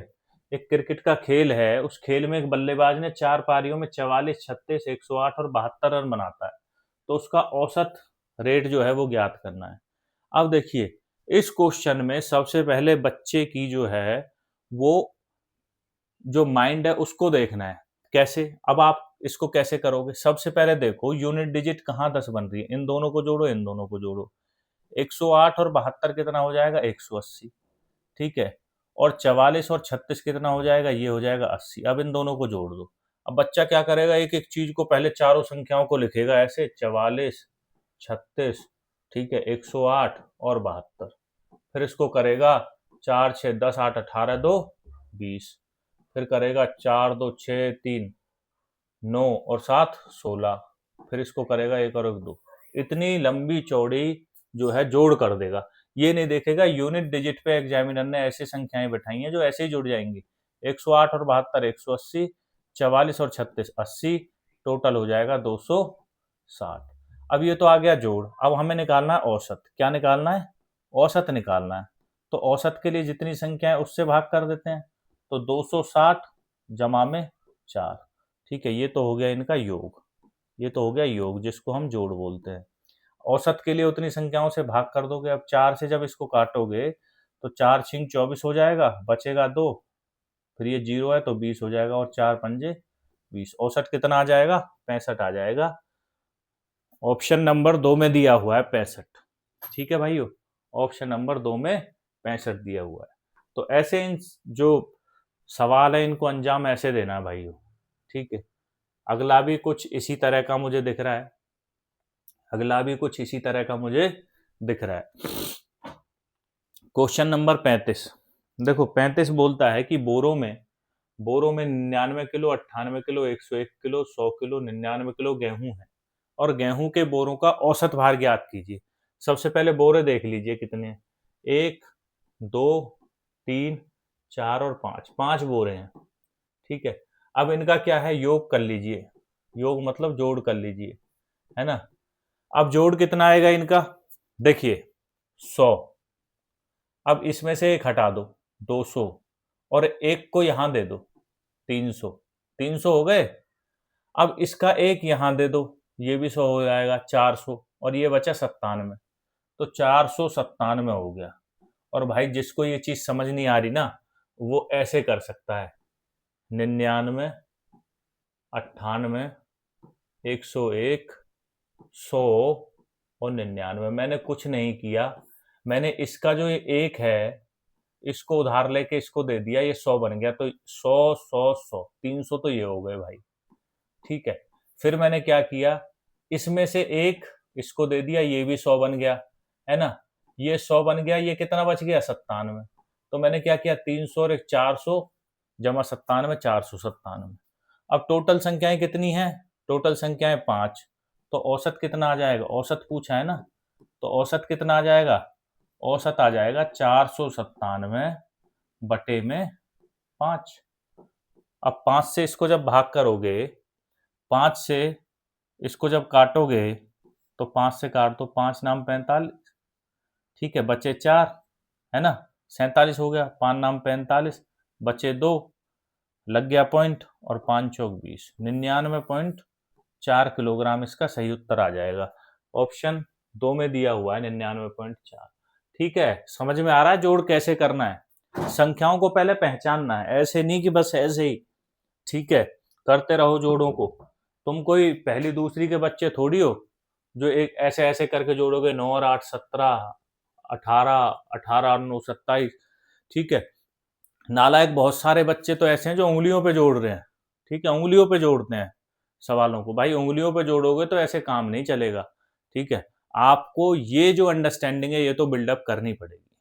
एक क्रिकेट का खेल है। उस खेल में एक बल्लेबाज ने 4 पारियों में 44, 36, 108 और 72 रन बनाता है, तो उसका औसत रेट जो है वो ज्ञात करना है। अब देखिए, इस क्वेश्चन में सबसे पहले बच्चे की जो है वो जो माइंड है उसको देखना है। कैसे? अब आप इसको कैसे करोगे? सबसे पहले देखो यूनिट डिजिट कहाँ 10 बन रही है, इन दोनों को जोड़ो, इन दोनों को जोड़ो। 108 और 72 कितना हो जाएगा? 180, ठीक है। और 44 और 36 कितना हो जाएगा? ये हो जाएगा 80। अब इन दोनों को जोड़ दो। अब बच्चा क्या करेगा? एक एक चीज को पहले चारों संख्याओं को लिखेगा ऐसे, 44, 36, ठीक है, 108 और 72। फिर इसको करेगा 4 6 10 8 18 2 20। फिर करेगा 4 2 6 3 9 और 7 16। फिर इसको करेगा 1 और 1 2। इतनी लंबी चौड़ी जो है जोड़ कर देगा। ये नहीं देखेगा यूनिट डिजिट पे एग्जामिनर ने ऐसी संख्याएं बैठाई हैं जो ऐसे ही जुड़ जाएंगी। 108 और 72 180, 44 और 36 80, टोटल हो जाएगा 260। अब ये तो आ गया जोड़। अब हमें निकालना है औसत। क्या निकालना है? औसत निकालना है। तो औसत के लिए जितनी संख्या है उससे भाग कर देते हैं। तो 260 जमा में 4, ठीक है। ये तो हो गया इनका योग, ये तो हो गया योग जिसको हम जोड़ बोलते हैं। औसत के लिए उतनी संख्याओं से भाग कर दोगे। अब 4 से जब इसको काटोगे तो 4 छिंग 24 हो जाएगा, बचेगा 2। फिर ये 0 है तो 20 हो जाएगा और 4 पंजे 20। औसत कितना आ जाएगा? 65 आ जाएगा। ऑप्शन नंबर 2 में दिया हुआ है 65, ठीक है भाइयों। ऑप्शन नंबर 2 में 65 दिया हुआ है। तो ऐसे इन जो सवाल है इनको अंजाम ऐसे देना है भाइयों, ठीक है। अगला भी कुछ इसी तरह का मुझे दिख रहा है, अगला भी कुछ इसी तरह का मुझे दिख रहा है। Question number 35। देखो 35 बोलता है कि बोरों में 99 kilo, 98 kilo, 101 kilo, 100 kilo, 99 kilo गेहूं है और गेहूं के बोरों का औसत भार ज्ञात कीजिए। सबसे पहले बोरे देख लीजिए कितने हैं। 1 2 3 4 और 5, 5 बोरे हैं, ठीक है। अब इनका क्या है? योग कर लीजिए। योग मतलब जोड़ कर लीजिए, है ना। अब जोड़ कितना आएगा इनका? देखिए 100। अब इसमें से एक हटा दो, 200, और एक को यहां दे दो, 300। 300 हो गए। अब इसका एक यहां दे दो, ये भी 100 हो जाएगा, 400, और ये बचा 97। तो 497 हो गया। और भाई जिसको ये चीज समझ नहीं आ रही ना, वो ऐसे कर सकता है, 99, 98, 101, 100 और 99। मैंने कुछ नहीं किया, मैंने इसका जो ये एक है इसको उधार लेके इसको दे दिया, ये 100 बन गया। तो 100 100 100 300 तो ये हो गए भाई, ठीक है। फिर मैंने क्या किया, इसमें से एक इसको दे दिया, ये भी 100 बन गया, है ना। ये 100 बन गया, ये कितना बच गया? 97। तो मैंने क्या किया, 300 और एक 400 जमा 97, 497। अब टोटल संख्याएं कितनी हैं? टोटल संख्याएं 5। तो औसत कितना आ जाएगा? औसत पूछा है ना, तो औसत कितना आ जाएगा? औसत आ जाएगा 497 बटे में 5। अब 5 से इसको जब भाग करोगे, 5 से इसको जब काटोगे, तो 5 से काट दो, 5 नाम 45, ठीक है, बचे 4, है ना। 47 हो गया, 5 नाम 45, बचे 2, लग गया पॉइंट, और 5 चौक 20, 99.4 किलोग्राम इसका सही उत्तर आ जाएगा। ऑप्शन 2 में दिया हुआ है 99.4, ठीक है। समझ में आ रहा है जोड़ कैसे करना है? संख्याओं को पहले पहचानना है, ऐसे नहीं कि बस ऐसे ही, ठीक है। करते रहो जोड़ों को। तुम कोई पहली दूसरी के बच्चे थोड़ी हो जो एक ऐसे ऐसे करके जोड़ोगे। 9 और 8 17, 18, 18 और 9 27, ठीक है। नालायक बहुत सारे बच्चे तो ऐसे हैं जो उंगलियों पे जोड़ रहे हैं, ठीक है, उंगलियों पे जोड़ते हैं सवालों को। भाई उंगलियों पे जोड़ोगे तो ऐसे काम नहीं चलेगा, ठीक है। आपको ये जो अंडरस्टैंडिंग है ये तो बिल्डअप करनी पड़ेगी,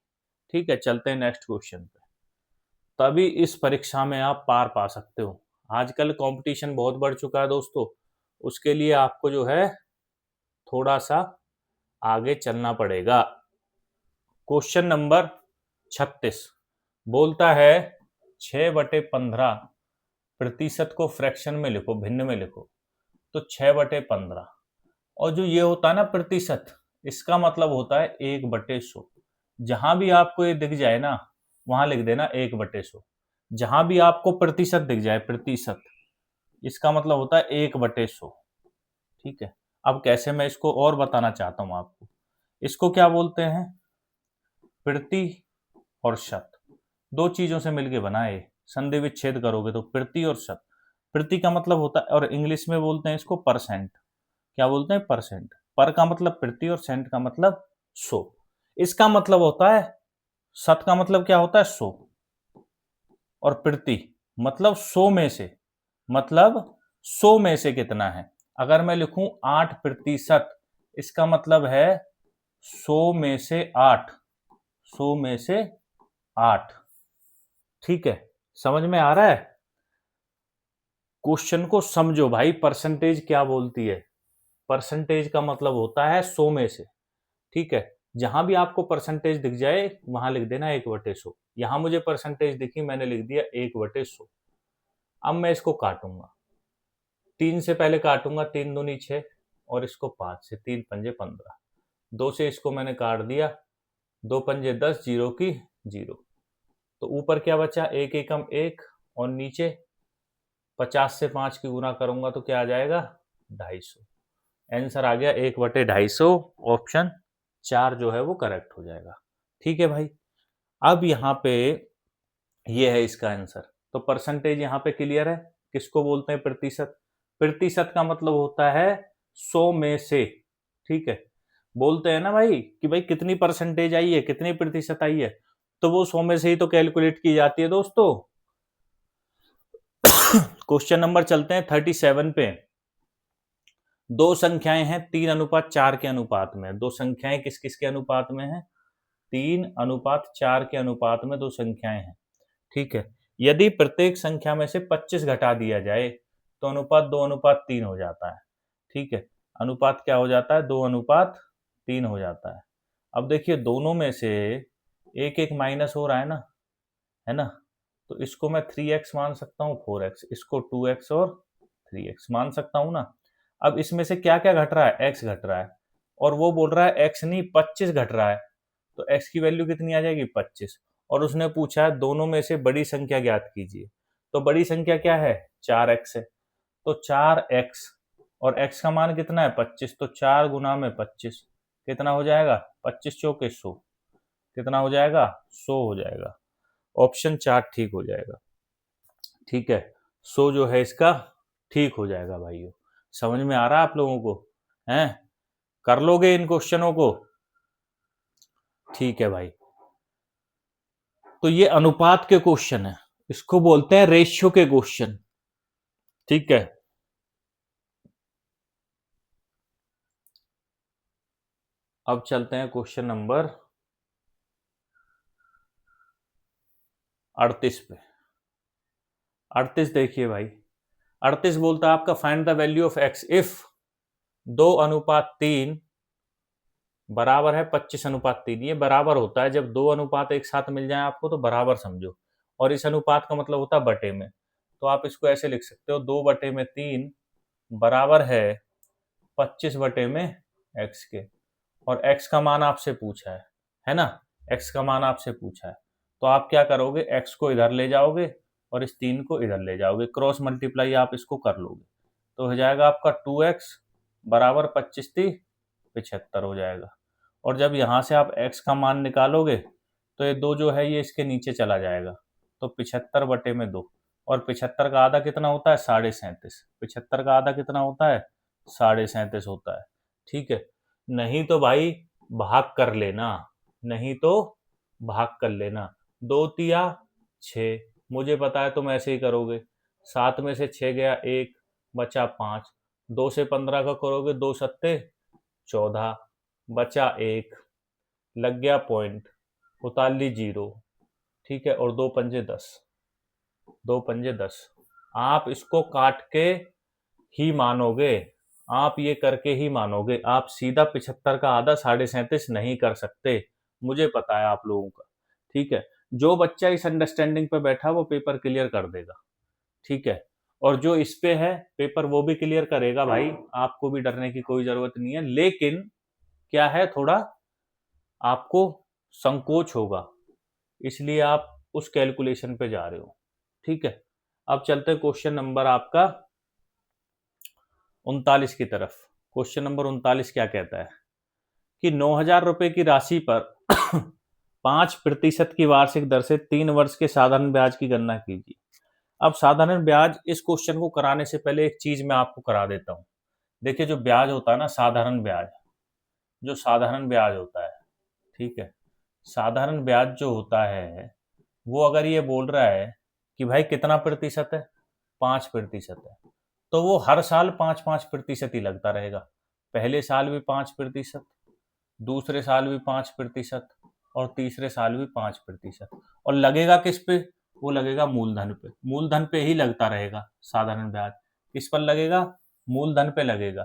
ठीक है। चलते हैं नेक्स्ट क्वेश्चन पे, तभी इस परीक्षा में आप पार पा सकते हो। आजकल कंपटीशन बहुत बढ़ चुका है दोस्तों, उसके लिए आपको जो है थोड़ा सा आगे चलना पड़ेगा। क्वेश्चन नंबर 36 बोलता है 6/15 प्रतिशत को फ्रैक्शन में लिखो, भिन्न में लिखो। तो 6/15। और जो ये होता है ना प्रतिशत, इसका मतलब होता है 1/100। जहां भी आपको ये दिख जाए ना, वहां लिख देना 1/100। जहां भी आपको प्रतिशत दिख जाए, प्रतिशत, इसका मतलब होता है 1/100। ठीक है। अब कैसे, मैं इसको और बताना चाहता हूं आपको। इसको क्या बोलते हैं? प्रति और शत, दो चीजों से मिलके बना है। संधि विच्छेद करोगे तो प्रति और शत। प्रति का मतलब होता है, और इंग्लिश में बोलते हैं इसको परसेंट। क्या बोलते हैं? परसेंट। पर का मतलब प्रति और सेंट का मतलब 100। इसका मतलब होता है, शत का मतलब क्या होता है? 100। और प्रति मतलब 100 में से, मतलब 100 में से कितना है। अगर मैं लिखूं 8%, इसका मतलब है 100 में से 8। 100 में से 8। ठीक है, समझ में आ रहा है? क्वेश्चन को समझो भाई। परसेंटेज क्या बोलती है? परसेंटेज का मतलब होता है 100 में से। ठीक है। जहां भी आपको परसेंटेज दिख जाए वहां लिख देना 1/100। यहां मुझे परसेंटेज दिखी, मैंने लिख दिया 1/100। अब मैं इसको काटूंगा, 3 से पहले काटूंगा, 3 दूनी 6, और इसको 5 से, 3 पंजे 15। 2 से इसको मैंने काट दिया, 2 पंजे 10, 0 की 0। तो ऊपर क्या बचा? 1 एकम 1, और नीचे 50 से 5 की गुना करूंगा तो क्या आ जाएगा? 250। आंसर आ गया 1/250। ऑप्शन 4 जो है वो करेक्ट हो जाएगा। ठीक है भाई। अब यहाँ पे ये है इसका आंसर। तो परसेंटेज यहाँ पे क्लियर है। किसको बोलते हैं? प्रतिशत। प्रतिशत का मतलब होता है 100 में से। ठीक है। बोलते हैं ना भाई कि भाई कितनी परसेंटेज आई है, कितनी प्रतिशत आई है, तो वो 100 में से ही तो कैलकुलेट की जाती है दोस्तों। क्वेश्चन नंबर चलते हैं 37 पे। दो संख्याएं हैं 3:4 के अनुपात में। दो संख्याएं किस किस के अनुपात में है? 3:4 के अनुपात में दो संख्याएं हैं। ठीक है। यदि प्रत्येक संख्या में से 25 घटा दिया जाए तो अनुपात 2:3 हो जाता है। ठीक है। अनुपात क्या हो जाता है? 2:3 हो जाता है। अब देखिए, दोनों में से एक एक माइनस हो रहा है ना? तो इसको मैं 3x मान सकता हूँ, 4x, इसको 2x और 3x मान सकता हूँ ना। अब इसमें से क्या क्या घट रहा है? x घट रहा है। और वो बोल रहा है x नहीं 25 घट रहा है। तो x की वैल्यू कितनी आ जाएगी? 25। और उसने पूछा है दोनों में से बड़ी संख्या ज्ञात कीजिए। तो बड़ी संख्या क्या है? 4x है। तो 4x, और x का मान कितना है? 25। तो 4 गुना में 25 कितना हो जाएगा? 25 चौके 100। कितना हो जाएगा? 100 हो जाएगा। ऑप्शन 4 ठीक हो जाएगा। ठीक है। 100 जो है इसका ठीक हो जाएगा भाइयों। समझ में आ रहा है आप लोगों को? हैं? कर लोगे इन क्वेश्चनों को? ठीक है भाई। तो ये अनुपात के क्वेश्चन है, इसको बोलते हैं रेशियो के क्वेश्चन। ठीक है। अब चलते हैं क्वेश्चन नंबर 38 पे। 38 देखिए भाई। 38 बोलता है आपका find the value of x if 2:3 बराबर है 25:3। ये बराबर होता है जब दो अनुपात एक साथ मिल जाए आपको तो बराबर समझो। और इस अनुपात का मतलब होता है बटे में। तो आप इसको ऐसे लिख सकते हो, 2/3 बराबर है 25/में एक्स के। और x का मान आपसे पूछा है ना? x का मान आपसे पूछा है। तो आप क्या करोगे? x को इधर ले जाओगे और इस 3 को इधर ले जाओगे, क्रॉस मल्टीप्लाई आप इसको कर लोगे। तो हो जाएगा आपका 2x बराबर 25 × 75 हो जाएगा। और जब यहाँ से आप x का मान निकालोगे तो ये 2 जो है ये इसके नीचे चला जाएगा। तो 75/2। और 75 का आधा कितना होता है? 37.5। 75 का आधा कितना होता है? 37.5 होता है। ठीक है। नहीं तो भाई भाग कर लेना, नहीं तो भाग कर लेना। 2 तिया 6, मुझे पता है तुम ऐसे ही करोगे। 7 में से 6 गया 1, बचा 5। 2 से 15 का करोगे, 2 सत्ते 14, बचा 1, लग गया पॉइंट, उतार ली 0। ठीक है। और 2 पंजे 10, 2 पंजे 10। आप इसको काट के ही मानोगे, आप ये करके ही मानोगे। आप सीधा 75 का आधा 37.5 नहीं कर सकते, मुझे पता है आप लोगों का। ठीक है। जो बच्चा इस अंडरस्टैंडिंग पे बैठा वो पेपर क्लियर कर देगा। ठीक है। और जो इस पे है पेपर वो भी क्लियर करेगा भाई, आपको भी डरने की कोई जरूरत नहीं है। लेकिन क्या है, थोड़ा आपको संकोच होगा, इसलिए आप उस कैलकुलेशन पे जा रहे हो। ठीक है, अब चलते हैं क्वेश्चन नंबर आपका 39 की तरफ। क्वेश्चन नंबर 39 क्या कहता है कि 9,000 रुपए की राशि पर 5% की वार्षिक दर से 3 वर्ष के साधारण ब्याज की गणना कीजिए। अब साधारण ब्याज, इस क्वेश्चन को कराने से पहले एक चीज मैं आपको करा देता हूं। देखिए, जो ब्याज होता है ना, साधारण ब्याज, जो साधारण ब्याज होता है, ठीक है, साधारण ब्याज जो होता है वो अगर ये बोल रहा है कि भाई कितना प्रतिशत है, 5% है, तो वो हर साल 5-5% ही लगता रहेगा। पहले साल भी 5%, दूसरे साल भी 5%, और तीसरे साल भी 5%। और लगेगा किस पे? वो लगेगा मूलधन पे। मूलधन पे ही लगता रहेगा साधारण ब्याज। किस पर लगेगा? मूलधन पे लगेगा।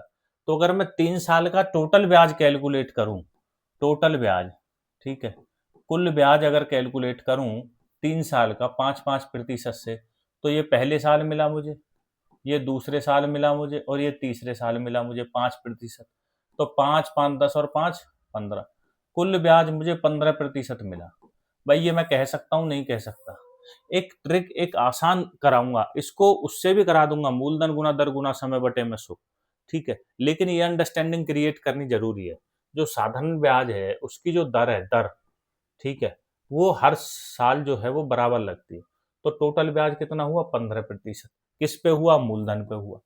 तो अगर मैं 3 साल का टोटल ब्याज कैलकुलेट करूं, टोटल ब्याज, ठीक है, कुल ब्याज अगर कैलकुलेट करूं 3 साल का 5-5% से, तो ये पहले साल मिला मुझे, ये दूसरे साल मिला मुझे, और ये तीसरे साल मिला मुझे 5%। तो 5-5 10 और 5 15, कुल ब्याज मुझे 15% मिला। भाई ये मैं कह सकता हूं, नहीं कह सकता? एक ट्रिक, एक आसान कराऊंगा इसको, उससे भी करा दूंगा, मूलधन गुना दर गुना समय बटे में 100। ठीक है, लेकिन ये अंडरस्टैंडिंग क्रिएट करनी जरूरी है। जो साधारण ब्याज है उसकी जो दर है, दर, ठीक है, वो हर साल जो है वो बराबर लगती है। तो टोटल ब्याज कितना हुआ? 15%। किस पे हुआ? मूलधन पे हुआ।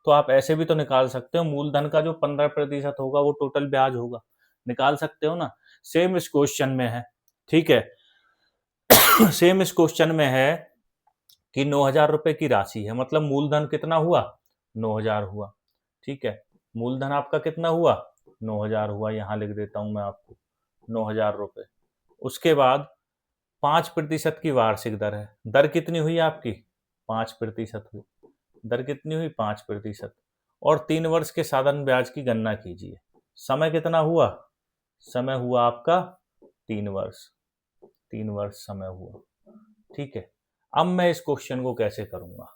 तो आप ऐसे भी तो निकाल सकते हो, मूलधन का जो 15% होगा वो टोटल ब्याज होगा। निकाल सकते हो ना? सेम इस क्वेश्चन में है, ठीक है। सेम इस क्वेश्चन में है कि 9,000 रुपए की राशि है, मतलब मूलधन कितना हुआ? 9,000 हुआ। ठीक है, मूलधन आपका कितना हुआ? 9,000 हुआ। यहां लिख देता हूं मैं आपको, 9,000 रुपए। उसके बाद 5% की वार्षिक दर है। दर कितनी हुई आपकी? 5% हुई। दर कितनी हुई? 5%। और 3 वर्ष के साधारण ब्याज की गणना कीजिए। समय कितना हुआ? समय हुआ आपका 3 वर्ष। 3 वर्ष समय हुआ। ठीक है, अब मैं इस क्वेश्चन को कैसे करूंगा?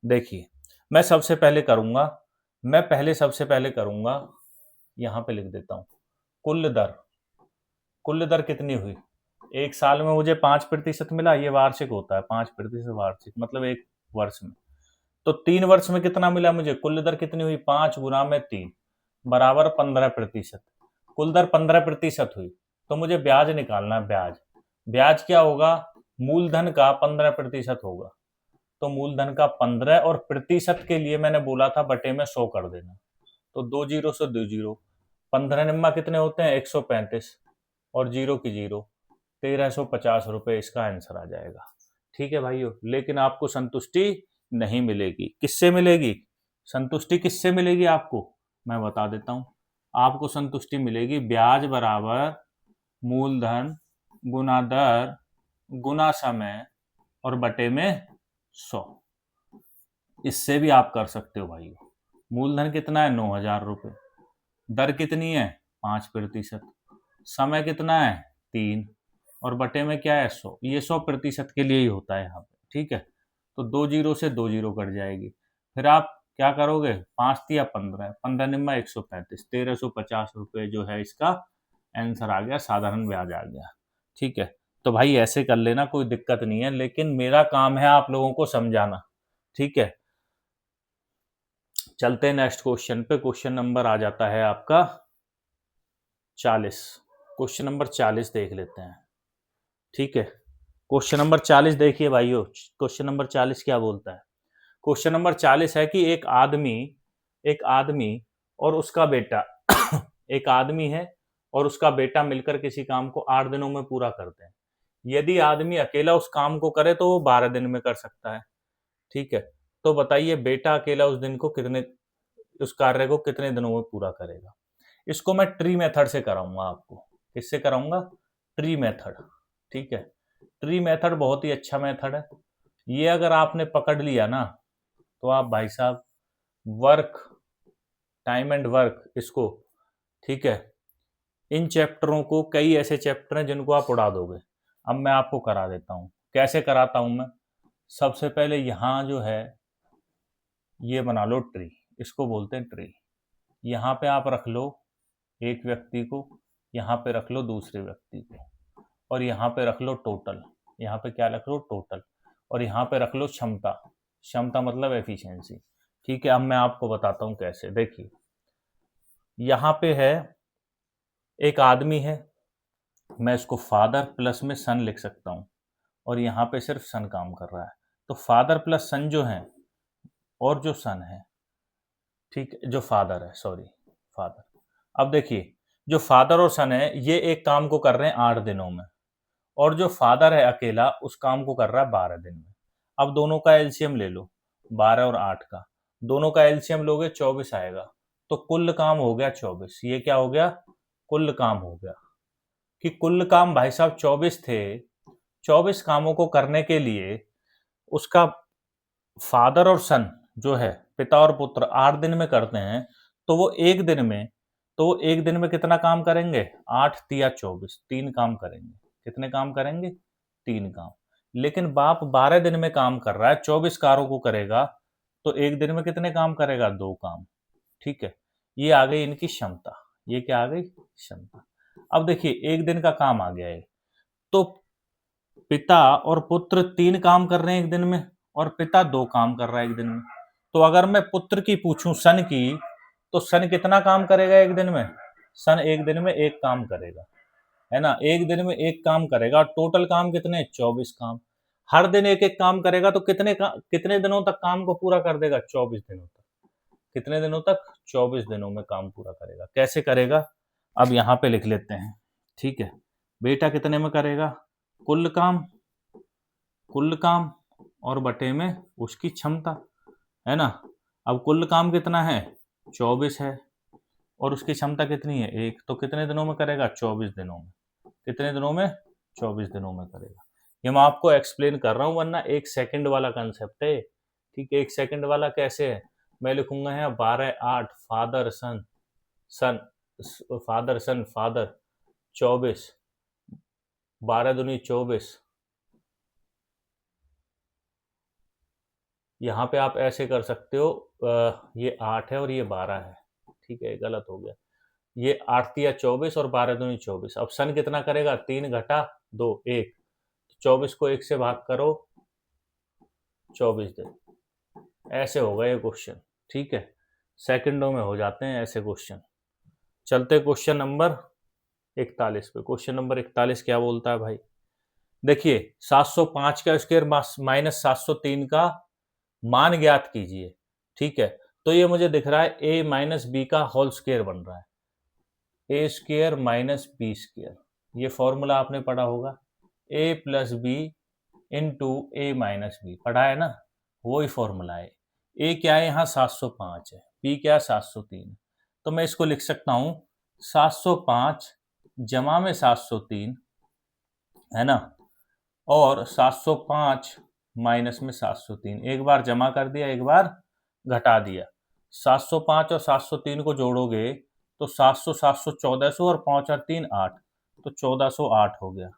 देखिए, मैं सबसे पहले करूंगा, यहां पे लिख देता हूं, कुल दर। कुल दर कितनी हुई? एक साल में मुझे 5% मिला, ये वार्षिक होता है, 5% वार्षिक, मतलब एक वर्ष में। तो 3 वर्ष में कितना मिला मुझे? कुल दर कितनी हुई? 5 गुना में 3 बराबर 15%। कुल दर 15% हुई, तो मुझे ब्याज निकालना है। ब्याज, ब्याज क्या होगा? मूलधन का 15% होगा। तो मूलधन का 15, और प्रतिशत के लिए मैंने बोला था बटे में 100 कर देना। तो 2 जीरो से 2 जीरो, 15 निम्मा कितने होते हैं? 135, और जीरो की जीरो, 1350 रुपए इसका आंसर आ जाएगा। ठीक है भाइयों, लेकिन आपको संतुष्टि नहीं मिलेगी। किससे मिलेगी संतुष्टि? किससे मिलेगी आपको? मैं बता देता हूं। आपको संतुष्टि मिलेगी ब्याज बराबर मूलधन गुना दर गुना समय और बटे में 100। इससे भी आप कर सकते हो भाइयों। मूलधन कितना है? 9,000 रुपए। दर कितनी है? 5%। समय कितना है? 3, और बटे में क्या है? 100। ये 100% के लिए ही होता है यहाँ पे। ठीक है, तो 2 जीरो से 2 जीरो कट जाएगी। फिर आप क्या करोगे? 5 तिया 15, 15 निम्मा 135, 1350 रुपये जो है इसका आंसर आ गया, साधारण ब्याज आ गया। ठीक है, तो भाई ऐसे कर लेना, कोई दिक्कत नहीं है, लेकिन मेरा काम है आप लोगों को समझाना। ठीक है, चलते हैं नेक्स्ट क्वेश्चन पे। क्वेश्चन नंबर आ जाता है आपका 40। क्वेश्चन नंबर 40 देख लेते हैं। ठीक है, क्वेश्चन नंबर 40 देखिए भाइयों। क्वेश्चन नंबर 40 क्या बोलता है? क्वेश्चन नंबर 40 है कि एक आदमी और उसका बेटा एक आदमी है और उसका बेटा मिलकर किसी काम को 8 दिनों में पूरा करते हैं। यदि आदमी अकेला उस काम को करे तो वो 12 दिन में कर सकता है। ठीक है, तो बताइए बेटा अकेला उस कार्य को कितने दिनों में पूरा करेगा? इसको मैं ट्री मेथड से कराऊंगा आपको। किससे कराऊंगा? Tree method. ठीक है, ट्री मेथड बहुत ही अच्छा मेथड है। ये अगर आपने पकड़ लिया ना, तो आप भाई साहब वर्क, टाइम एंड वर्क, इसको, ठीक है, इन चैप्टरों को, कई ऐसे चैप्टर हैं जिनको आप उड़ा दोगे। अब मैं आपको करा देता हूं। कैसे कराता हूं मैं? सबसे पहले यहां जो है ये बना लो ट्री, इसको बोलते हैं ट्री। यहाँ पे आप रख लो एक व्यक्ति को, यहाँ पे रख लो दूसरे व्यक्ति को, और यहाँ पे रख लो टोटल, यहाँ पे क्या रख लो टोटल, और यहाँ पे रख लो क्षमता। क्षमता मतलब एफिशिएंसी। ठीक है, अब मैं आपको बताता हूँ कैसे। देखिए यहाँ पे है एक आदमी है, मैं इसको फादर प्लस में सन लिख सकता हूँ, और यहाँ पे सिर्फ सन काम कर रहा है। तो फादर प्लस सन जो है, और जो सन है, ठीक है, जो फादर है, सॉरी फादर। अब देखिए जो फादर और सन है ये एक काम को कर रहे हैं 8 दिनों में, और जो फादर है अकेला उस काम को कर रहा है 12 दिन में। अब दोनों का एलसीएम ले लो, 12 और 8 का, दोनों का एलसीएम लोगे 24 आएगा। तो कुल काम हो गया 24। ये क्या हो गया? कुल काम हो गया। कि कुल काम भाई साहब 24 थे। 24 कामों को करने के लिए उसका फादर और सन जो है, पिता और पुत्र 8 दिन में करते हैं, तो वो एक दिन में कितना काम करेंगे? 8 तिया 24, 3 काम करेंगे। कितने काम करेंगे? 3 काम। लेकिन बाप 12 दिन में काम कर रहा है, 24 कारों को करेगा, तो एक दिन में कितने काम करेगा? 2 काम। ठीक है, ये आ गई इनकी क्षमता। ये क्या आ गई? क्षमता। अब देखिए एक दिन का काम आ गया है, तो पिता और पुत्र 3 काम कर रहे हैं एक दिन में, और पिता 2 काम कर रहा है एक दिन में। तो अगर मैं पुत्र की पूछूं सन की, तो सन कितना काम करेगा एक दिन में? सन एक दिन में 1 काम करेगा, है ना, एक दिन में 1 काम करेगा। टोटल काम कितने? 24 काम। हर दिन एक एक काम करेगा, तो कितने दिनों तक काम को पूरा कर देगा? 24 दिनों तक। कितने दिनों तक? 24 दिनों में काम पूरा करेगा। कैसे करेगा? अब यहाँ पे लिख लेते हैं। ठीक है, बेटा कितने में करेगा? कुल काम और बटे में उसकी क्षमता, है ना। अब कुल काम कितना है? 24 है, और उसकी क्षमता कितनी है? 1। तो कितने दिनों में करेगा? 24 दिनों में। कितने दिनों में? 24 दिनों में करेगा। ये मैं आपको एक्सप्लेन कर रहा हूँ, वरना 1 सेकंड वाला कंसेप्ट है। ठीक है, 1 सेकंड वाला कैसे है? मैं लिखूंगा यहाँ 12 8 फादर सन फादर 24, 12 दूनी 24। यहाँ पे आप ऐसे कर सकते हो, ये 8 है और ये 12 है। ठीक है, गलत हो गया। ये 8 तिया 24 और 12 दूनी 24। अब सन कितना करेगा? 3 घटा 2 1। 24 को 1 से भाग करो, 24 दिन। ऐसे होगा ये क्वेश्चन। ठीक है, सेकंडों में हो जाते हैं ऐसे क्वेश्चन। चलते क्वेश्चन नंबर 41 पे। क्वेश्चन नंबर 41 क्या बोलता है भाई? देखिए 705 का स्क्वायर माइनस 703 का मान ज्ञात कीजिए। ठीक है, तो ये मुझे दिख रहा है a माइनस बी का होल स्क्वायर बन रहा है, A square minus B square. ये फॉर्मूला आपने पढ़ा होगा, a plus B into A minus B, पढ़ा है ना, वही फॉर्मूला है। a क्या है यहाँ? 705 है, b क्या है? 703। तो मैं इसको लिख सकता हूँ 705 जमा में 703, है ना, और 705 माइनस में 703। एक बार जमा कर दिया, एक बार घटा दिया। 705 और 703 को जोड़ोगे तो 700 700 1400, और 5 और 3 8, तो 1408 हो गया।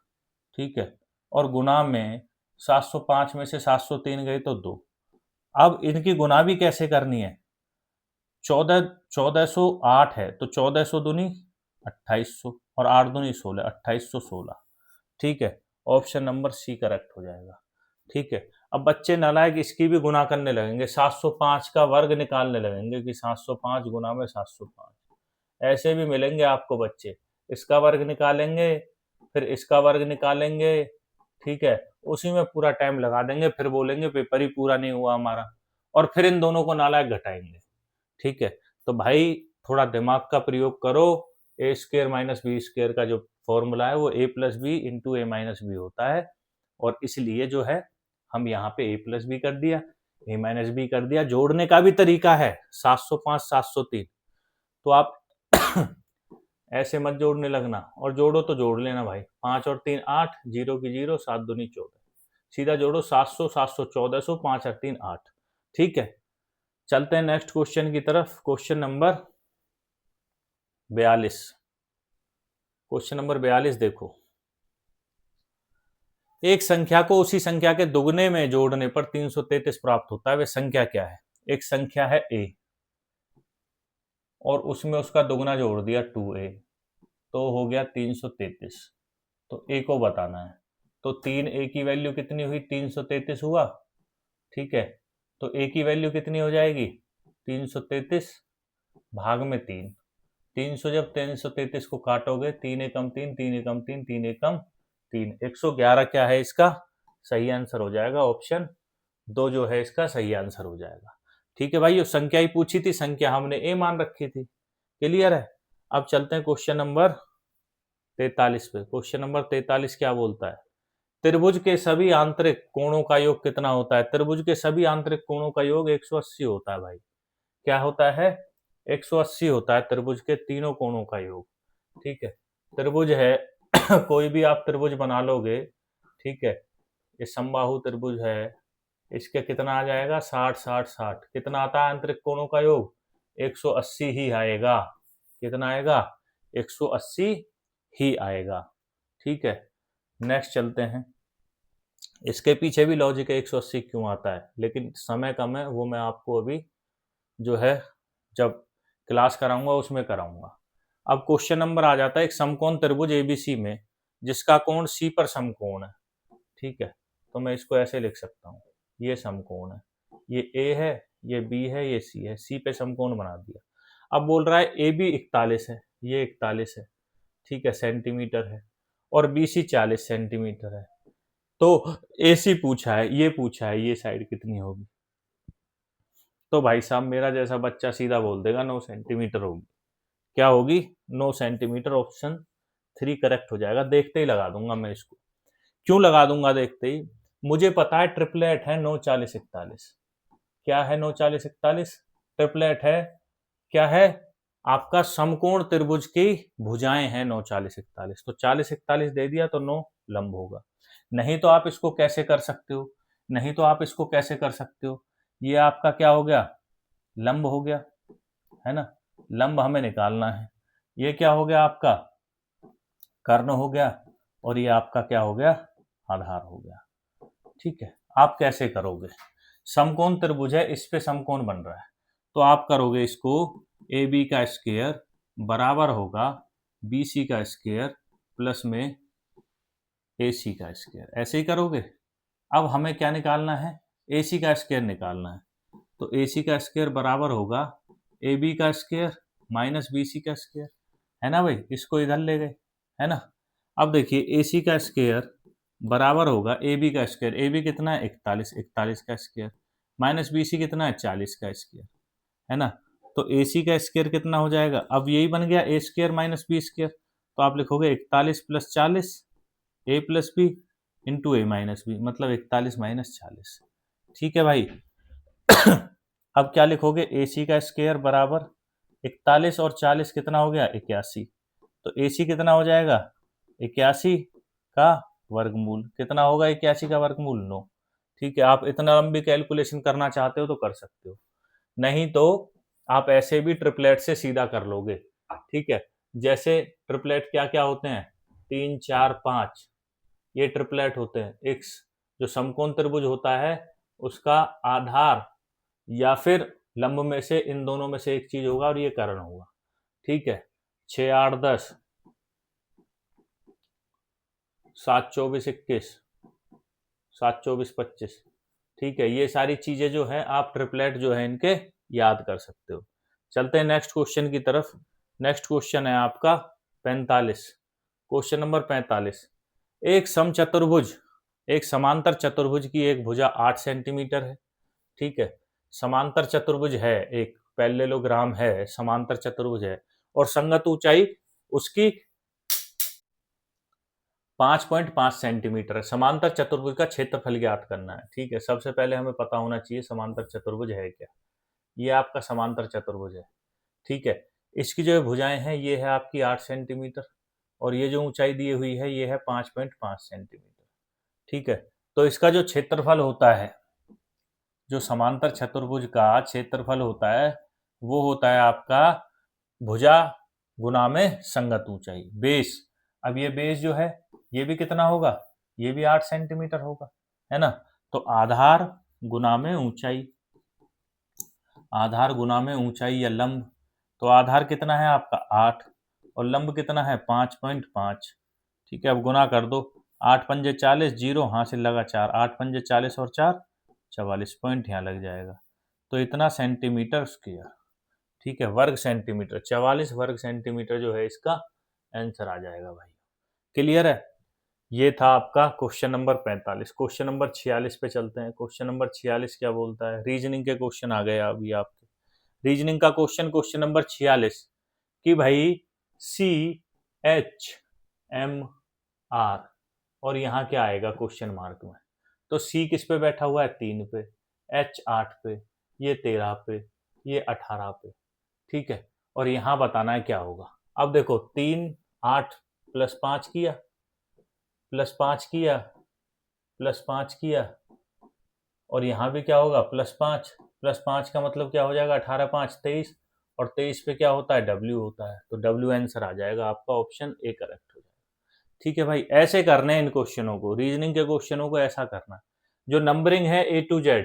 ठीक है, और गुना में 705 में से 703 गए तो 2। अब इनकी गुना भी कैसे करनी है? 1408 है, तो 1400 दूनी 2800, और 8 दूनी 16, 2816। ठीक है, ऑप्शन नंबर सी करेक्ट हो जाएगा। ठीक है, अब बच्चे नालायक इसकी भी गुना करने लगेंगे, 705 का वर्ग निकालने लगेंगे कि 705 गुना में 705। ऐसे भी मिलेंगे आपको बच्चे, इसका वर्ग निकालेंगे, फिर इसका वर्ग निकालेंगे। ठीक है, उसी में पूरा टाइम लगा देंगे, फिर बोलेंगे पेपर ही पूरा नहीं हुआ हमारा, और फिर इन दोनों को नालायक घटाएंगे। ठीक है, तो भाई थोड़ा दिमाग का प्रयोग करो। A square minus B square का जो फॉर्मूला है वो a plus B into A minus B होता है, और इसलिए जो है हम यहाँ पे a प्लस बी कर दिया, a माइनस बी कर दिया। जोड़ने का भी तरीका है, 705 703। तो आप ऐसे मत जोड़ने लगना, और जोड़ो तो जोड़ लेना भाई। 5 और 3 8, 0 की 0, 7 दूनी 14। सीधा जोड़ो 700 700 1400, 5 और 3 8। ठीक है, चलते हैं नेक्स्ट क्वेश्चन की तरफ। Question number 42। क्वेश्चन नंबर 42 देखो, एक संख्या को उसी संख्या के दुगने में जोड़ने पर 333 प्राप्त होता है, वह संख्या क्या है? एक संख्या है a और उसमें उसका दुगना जोड़ दिया 2a, तो हो गया 333। तो a को बताना है। तो 3a की वैल्यू कितनी हुई, 333 हुआ। ठीक है, तो a की वैल्यू कितनी हो जाएगी, 333 भाग में 3। 300 जब 333 को काटोगे, 3 एकम 3, 3 एकम 3, 3 एकम 3, 111 क्या है इसका सही आंसर हो जाएगा। ऑप्शन 2 जो है इसका सही आंसर हो जाएगा। ठीक है भाई, ये संख्या ही पूछी थी, संख्या हमने a मान रखी थी। क्लियर है। अब चलते हैं क्वेश्चन नंबर 43 पे। क्वेश्चन नंबर 43 क्या बोलता है, त्रिभुज के सभी आंतरिक कोणों का योग कितना होता है। त्रिभुज के सभी आंतरिक कोणों का योग 180 होता है भाई। क्या होता है, 180 होता है त्रिभुज के तीनों कोणों का योग। ठीक है, त्रिभुज है कोई भी आप त्रिभुज बना लोगे, ठीक है, ये समबाहु त्रिभुज है, इसके कितना आ जाएगा 60 60 60। कितना आता है आंतरिक कोणों का योग, 180 ही आएगा। कितना आएगा, 180 ही आएगा। ठीक है, नेक्स्ट चलते हैं। इसके पीछे भी लॉजिक है 180 क्यों आता है, लेकिन समय कम है, वो मैं आपको अभी जो है जब क्लास कराऊंगा उसमें कराऊंगा। अब क्वेश्चन नंबर आ जाता है, एक समकोण त्रिभुज एबीसी में जिसका कोण सी पर समकोण है। ठीक है, तो मैं इसको ऐसे लिख सकता हूँ, ये समकोण है, ये ए है, ये बी है, ये सी है, सी पे समकोण बना दिया। अब बोल रहा है ए बी 41 है, ये 41 है, ठीक है, सेंटीमीटर है, और बी सी 40 सेंटीमीटर है। तो ए सी पूछा है, ये पूछा है ये साइड कितनी होगी। तो भाई साहब मेरा जैसा बच्चा सीधा बोल देगा 9 सेंटीमीटर होगी। क्या होगी, 9 सेंटीमीटर। ऑप्शन 3 करेक्ट हो जाएगा। देखते ही लगा दूंगा मैं इसको। क्यों लगा दूंगा देखते ही, मुझे पता है ट्रिपलेट है 9 40 41। क्या है 9 40 41, ट्रिपलेट है। क्या है, आपका समकोण त्रिभुज की भुजाएं हैं 9 40 41। तो 40 41 दे दिया तो 9 लंब होगा। नहीं तो आप इसको कैसे कर सकते हो, नहीं तो आप इसको कैसे कर सकते हो, ये आपका क्या हो गया, लंब हो गया, है ना। लंब हमें निकालना है। ये क्या हो गया आपका, कर्ण हो गया, और ये आपका क्या हो गया, आधार हो गया। ठीक है, आप कैसे करोगे, समकोण त्रिभुज है, इस पे समकोण बन रहा है, तो आप करोगे इसको ए बी का स्क्वायर बराबर होगा बी सी का स्क्वायर प्लस में ए सी का स्क्वायर। ऐसे ही करोगे। अब हमें क्या निकालना है, ए सी का स्क्वायर निकालना है। तो ए सी का स्क्वायर बराबर होगा ए बी का स्क्वायर माइनस बी सी का स्क्वायर, है ना भाई। इसको इधर ले गए, है ना। अब देखिए ए सी का स्क्वायर बराबर होगा ए बी का स्क्वायर। ए बी कितना है 41, 41 का स्क्वायर माइनस बी सी कितना है 40 का स्क्वायर, है ना। तो ए सी का स्क्वायर कितना हो जाएगा, अब यही बन गया ए स्क्वायर माइनस बी स्क्वायर। तो आप लिखोगे 41 plus 40 A plus B into A minus B, मतलब 41 माइनस 40। ठीक है भाई। अब क्या लिखोगे, ए सी का स्क्वायर बराबर 41 और 40 कितना हो गया 81। तो ए सी कितना हो जाएगा 81 का वर्गमूल। कितना होगा 81 का वर्गमूल 9। ठीक है, आप इतना लंबी कैलकुलेशन करना चाहते हो तो कर सकते हो, नहीं तो आप ऐसे भी ट्रिपलेट से सीधा कर लोगे। ठीक है, जैसे ट्रिपलेट क्या क्या होते हैं, 3 4 5, ये ट्रिपलेट होते हैं। एक जो समकोण त्रिभुज होता है उसका आधार या फिर लंब में से इन दोनों में से एक चीज होगा और ये कर्ण होगा। ठीक है, 6 8 10, 7 24 21, 7 24 25। ठीक है, ये सारी चीजें जो है आप ट्रिपलेट जो है इनके याद कर सकते हो। चलते हैं नेक्स्ट क्वेश्चन की तरफ। नेक्स्ट क्वेश्चन है आपका 45। क्वेश्चन नंबर 45, एक समचतुर्भुज, एक समांतर चतुर्भुज की एक भुजा 8 सेंटीमीटर है। ठीक है, समांतर चतुर्भुज है, एक पैरेललोग्राम है, समांतर चतुर्भुज है, और संगत ऊंचाई उसकी 5.5 सेंटीमीटर है। समांतर चतुर्भुज का क्षेत्रफल ज्ञात करना है। ठीक है, सबसे पहले हमें पता होना चाहिए समांतर चतुर्भुज है क्या। ये आपका समांतर चतुर्भुज है। ठीक है, इसकी जो भुजाएं हैं ये है आपकी 8 सेंटीमीटर, और ये जो ऊंचाई दी हुई है ये है 5.5 सेंटीमीटर। ठीक है, तो इसका जो क्षेत्रफल होता है, जो समांतर चतुर्भुज का क्षेत्रफल होता है वो होता है आपका भुजा गुना में संगत ऊंचाई, बेस। अब ये बेस जो है ये भी कितना होगा, ये भी 8 सेंटीमीटर होगा, है ना। तो आधार गुना में ऊंचाई, आधार गुना में ऊंचाई या लंब, तो आधार कितना है आपका 8 और लंब कितना है 5.5। ठीक है, अब गुना कर दो, 8 पंजे 40, जीरो हासिल लगा 4, 8 पंजे 40 और 4 44, पॉइंट यहाँ लग जाएगा। तो इतना सेंटीमीटर स्क्वायर, ठीक है, वर्ग सेंटीमीटर, 44 वर्ग सेंटीमीटर जो है इसका आंसर आ जाएगा भाई। क्लियर है? ये था आपका क्वेश्चन नंबर 45। क्वेश्चन नंबर 46 पे चलते हैं। क्वेश्चन नंबर 46 क्या बोलता है? रीजनिंग के क्वेश्चन आ गए अभी आपके। रीजनिंग का क्वेश्चन नंबर 46 कि भाई CHMR और यहाँ क्या आएगा क्वेश्चन मार्क में। तो C किस पे बैठा हुआ है? 3 पे, H 8 पे, ये 13 पे, ये 18 पे। ठीक है, और यहाँ बताना है क्या होगा। अब देखो 3 8 प्लस 5 किया, प्लस 5 किया, प्लस 5 किया, और यहाँ भी क्या होगा प्लस 5, प्लस 5 का मतलब क्या हो जाएगा 18 5 23, और 23 पे क्या होता है W होता है, तो W आंसर आ जाएगा आपका, ऑप्शन ए करेक्ट हो जाएगा। ठीक है भाई, ऐसे करने हैं इन क्वेश्चनों को, रीजनिंग के क्वेश्चनों को ऐसा करना। जो नंबरिंग है A to Z,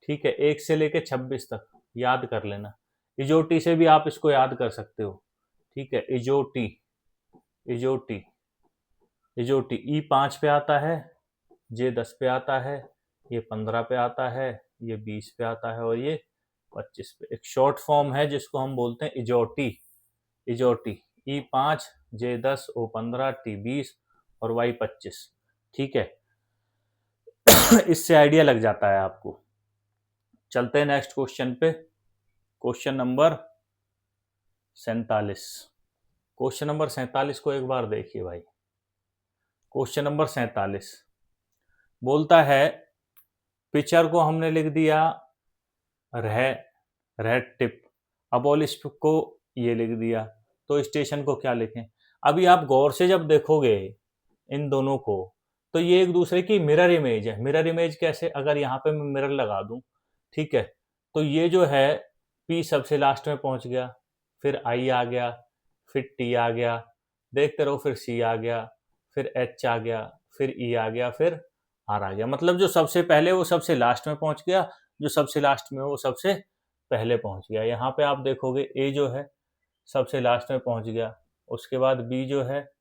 ठीक है, 1 से लेके 26 तक याद कर लेना। इजोटी से भी आप इसको याद कर सकते हो। ठीक है, इजोटी, इजोटी, इजोटी E 5 पे आता है, J 10 पे आता है, ये 15 पे आता है, ये 20 पे आता है, और ये 25 पे। एक शॉर्ट फॉर्म है जिसको हम बोलते हैं इजोटी। इजोटी E 5, J 10, O 15, T 20 और Y 25। ठीक है, इससे आइडिया लग जाता है आपको। चलते हैं नेक्स्ट क्वेश्चन पे। Question number 47। क्वेश्चन नंबर 47 को एक बार देखिए भाई। क्वेश्चन नंबर 47 बोलता है, पिक्चर को हमने लिख दिया रेड टिप, अबॉलिश को ये लिख दिया, तो स्टेशन को क्या लिखें। अभी आप गौर से जब देखोगे इन दोनों को, तो ये एक दूसरे की मिरर इमेज है। मिरर इमेज कैसे? अगर यहाँ पे मैं मिरर लगा दूं, ठीक है, तो ये जो है P सबसे लास्ट में पहुंच गया, फिर I आ गया, फिर T आ गया, देखते रहो, फिर C आ गया, फिर H आ गया, फिर E आ गया, फिर R आ गया। मतलब जो सबसे पहले वो सबसे लास्ट में पहुंच गया, जो सबसे लास्ट में वो सबसे पहले पहुंच गया। यहाँ पे आप देखोगे A जो है सबसे लास्ट में पहुंच गया, उसके बाद B जो है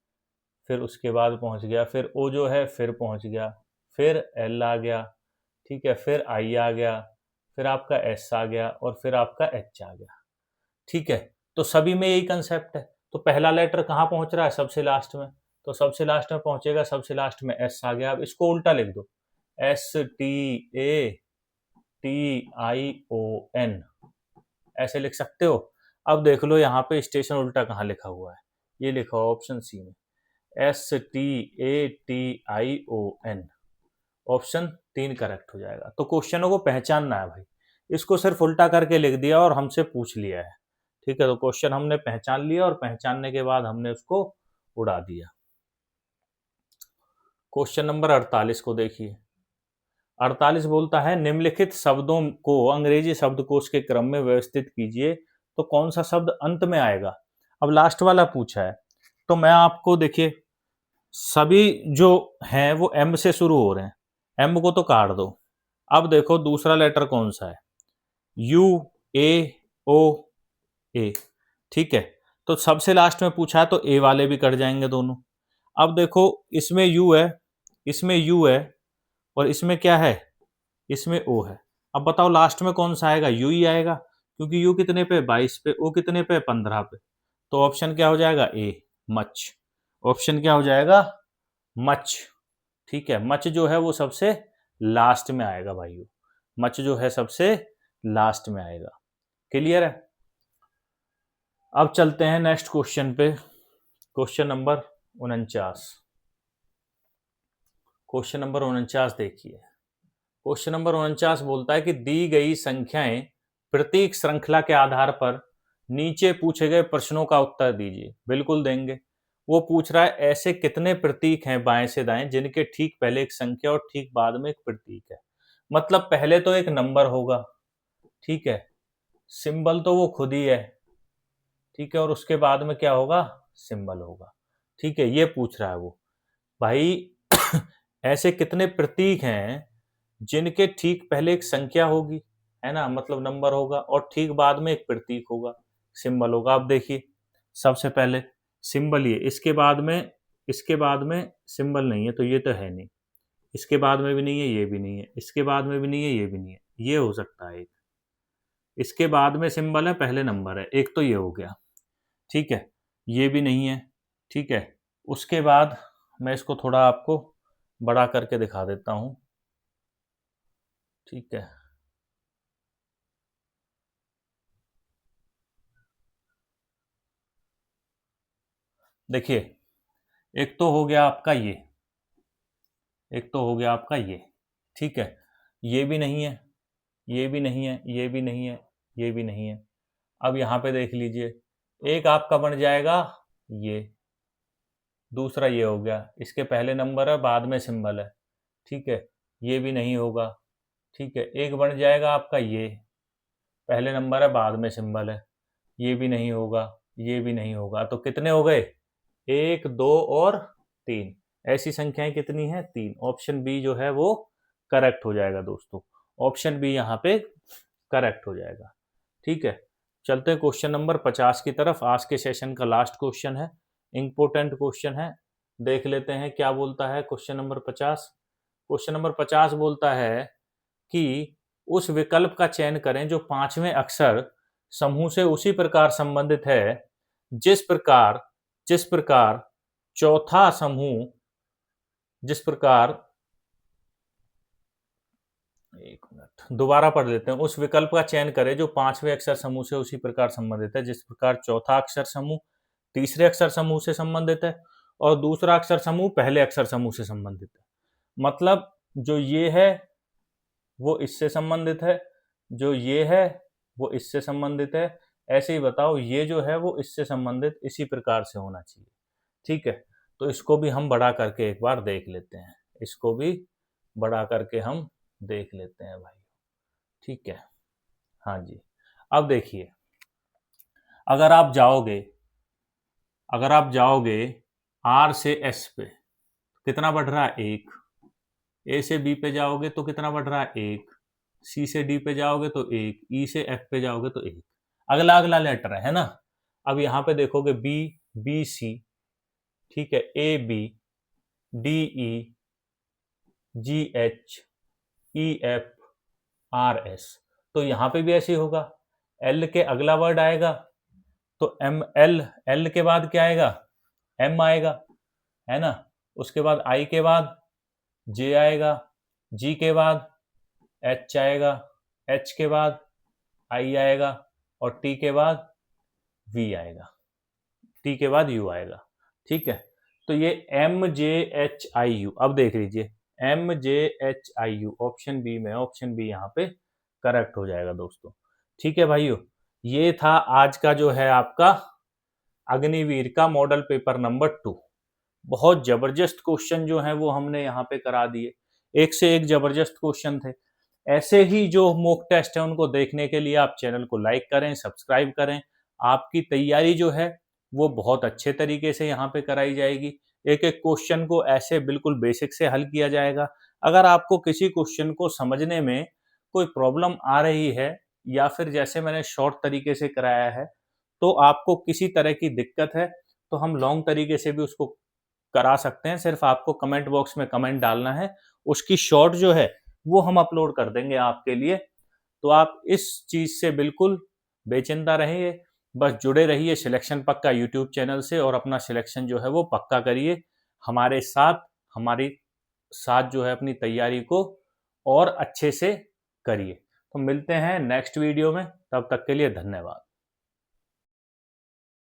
फिर उसके बाद पहुंच गया, फिर O जो है फिर पहुंच गया, फिर L आ गया, ठीक है, फिर I आ गया, फिर आपका S आ गया, और फिर आपका H आ गया। ठीक है, तो सभी में यही कंसेप्ट है। तो पहला लेटर कहाँ पहुंच रहा है? सबसे लास्ट में, तो सबसे लास्ट में पहुंचेगा, सबसे लास्ट में S आ गया। अब इसको उल्टा लिख दो, STATION, ऐसे लिख सकते हो। अब देख लो यहाँ पे स्टेशन उल्टा कहाँ लिखा हुआ है, ये लिखा हुआ ऑप्शन सी में, STATION, ऑप्शन 3 करेक्ट हो जाएगा। तो क्वेश्चनों को पहचानना है भाई, इसको सिर्फ उल्टा करके लिख दिया और हमसे पूछ लिया है। ठीक है, तो क्वेश्चन हमने पहचान लिया और पहचानने के बाद हमने उसको उड़ा दिया। क्वेश्चन नंबर 48 को देखिए। 48 बोलता है, निम्नलिखित शब्दों को अंग्रेजी शब्दकोश के क्रम में व्यवस्थित कीजिए, तो कौन सा शब्द अंत में आएगा। अब लास्ट वाला पूछा है, तो मैं आपको देखिए, सभी जो हैं वो M से शुरू हो रहे हैं, M को तो काट दो। अब देखो दूसरा लेटर कौन सा है, UAOA। ठीक है, तो सबसे लास्ट में पूछा है तो A वाले भी कट जाएंगे दोनों। अब देखो इसमें U है, इसमें U है, और इसमें क्या है, इसमें O है। अब बताओ लास्ट में कौन सा आएगा? U ही आएगा, क्योंकि U कितने पे 22 पे, O कितने पे 15 पे। तो ऑप्शन क्या हो जाएगा? A, much. ऑप्शन क्या हो जाएगा? मच। ठीक है, मच जो है वो सबसे लास्ट में आएगा भाइयों, मच जो है सबसे लास्ट में आएगा। क्लियर है? अब चलते हैं नेक्स्ट क्वेश्चन पे। Question number 49। क्वेश्चन नंबर 49 देखिए। क्वेश्चन नंबर 49 बोलता है कि दी गई संख्याएं प्रतीक श्रृंखला के आधार पर नीचे पूछे गए प्रश्नों का उत्तर दीजिए। बिल्कुल देंगे। वो पूछ रहा है ऐसे कितने प्रतीक हैं बाएं से दाएं जिनके ठीक पहले एक संख्या और ठीक बाद में एक प्रतीक है। मतलब पहले तो एक नंबर होगा, ठीक है, सिंबल तो वो खुद ही है, ठीक है, और उसके बाद में क्या होगा? सिंबल होगा। ठीक है, ये पूछ रहा है वो भाई ऐसे कितने प्रतीक हैं जिनके ठीक पहले एक संख्या होगी, है ना, मतलब नंबर होगा, और ठीक बाद में एक प्रतीक होगा, सिंबल होगा। अब देखिए सबसे पहले सिंबल ये, इसके बाद में सिंबल नहीं है, तो ये तो है नहीं, इसके बाद में भी नहीं है, ये भी नहीं है, इसके बाद में भी नहीं है, ये भी नहीं है, ये हो सकता है एक, इसके बाद में सिंबल है, पहले नंबर है, एक तो ये हो गया, ठीक है, ये भी नहीं है, ठीक है। उसके बाद मैं इसको थोड़ा आपको बड़ा करके दिखा देता हूं, ठीक है। देखिए एक तो हो गया आपका ये, एक तो हो गया आपका ये, ठीक है, ये भी नहीं है, ये भी नहीं है, ये भी नहीं है, ये भी नहीं है। अब यहाँ पे देख लीजिए, एक आपका बन जाएगा ये, दूसरा ये हो गया, इसके पहले नंबर है, बाद में सिंबल है, ठीक है, ये भी नहीं होगा, ठीक है। एक बन जाएगा आपका ये, पहले नंबर है, बाद में सिंबल है, ये भी नहीं होगा, ये भी नहीं होगा। तो कितने हो गए, एक, दो और तीन, ऐसी संख्याएं कितनी हैं, तीन। ऑप्शन बी जो है वो करेक्ट हो जाएगा दोस्तों, ऑप्शन बी यहाँ पे करेक्ट हो जाएगा, ठीक है। चलते हैं क्वेश्चन नंबर 50 की तरफ। आज के सेशन का लास्ट क्वेश्चन है, इंपॉर्टेंट क्वेश्चन है, देख लेते हैं क्या बोलता है क्वेश्चन नंबर 50। क्वेश्चन नंबर 50 बोलता है कि उस विकल्प का चयन करें जो पांचवें अक्षर समूह से उसी प्रकार संबंधित है जिस प्रकार चौथा समूह, जिस प्रकार, एक मिनट दोबारा पढ़ लेते हैं। उस विकल्प का चयन करें जो पांचवें अक्षर समूह से उसी प्रकार संबंधित है जिस प्रकार चौथा अक्षर समूह तीसरे अक्षर समूह से संबंधित है और दूसरा अक्षर समूह पहले अक्षर समूह से संबंधित है। मतलब जो ये है वो इससे संबंधित है, जो ये है वो इससे संबंधित है, ऐसे ही बताओ ये जो है वो इससे संबंधित इसी प्रकार से होना चाहिए, ठीक है। तो इसको भी हम बड़ा करके एक बार देख लेते हैं, इसको भी बड़ा करके हम देख लेते हैं भाई, ठीक है। हाँ जी, अब देखिए, अगर आप जाओगे आर से एस पे, कितना बढ़ रहा है, एक। ए से बी पे जाओगे तो कितना बढ़ रहा है, एक। सी से डी पे जाओगे तो एक, ई से एफ पे जाओगे तो एक, अगला अगला लेटर है ना। अब यहाँ पे देखोगे बी, बी सी, ठीक है, A B, D E, G H, E F, R S. तो यहाँ पे भी ऐसे ही होगा, एल के अगला वर्ड आएगा तो एम, एल, एल के बाद क्या आएगा, एम आएगा, है ना। उसके बाद आई के बाद जे आएगा, जी के बाद एच आएगा, एच के बाद आई आएगा और टी के बाद वी आएगा, टी के बाद यू आएगा, ठीक है। तो ये M J H I U, अब देख लीजिए M J H I U, option B में, ऑप्शन बी यहाँ पे करेक्ट हो जाएगा दोस्तों, ठीक है भाइयों। ये था आज का जो है आपका अग्निवीर का मॉडल पेपर नंबर 2। बहुत जबरदस्त क्वेश्चन जो है वो हमने यहाँ पे करा दिए, एक से एक जबरदस्त क्वेश्चन थे। ऐसे ही जो मॉक टेस्ट है उनको देखने के लिए आप चैनल को लाइक करें, सब्सक्राइब करें। आपकी तैयारी जो है वो बहुत अच्छे तरीके से यहाँ पे कराई जाएगी, एक एक क्वेश्चन को ऐसे बिल्कुल बेसिक से हल किया जाएगा। अगर आपको किसी क्वेश्चन को समझने में कोई प्रॉब्लम आ रही है या फिर जैसे मैंने शॉर्ट तरीके से कराया है तो आपको किसी तरह की दिक्कत है तो हम लॉन्ग तरीके से भी उसको करा सकते हैं। सिर्फ आपको कमेंट बॉक्स में कमेंट डालना है, उसकी शॉर्ट जो है वो हम अपलोड कर देंगे आपके लिए। तो आप इस चीज से बिल्कुल बेचिंता रहिए, बस जुड़े रहिए सिलेक्शन पक्का यूट्यूब चैनल से और अपना सिलेक्शन जो है वो पक्का करिए हमारे साथ, हमारी साथ जो है अपनी तैयारी को और अच्छे से करिए। तो मिलते हैं नेक्स्ट वीडियो में, तब तक के लिए धन्यवाद।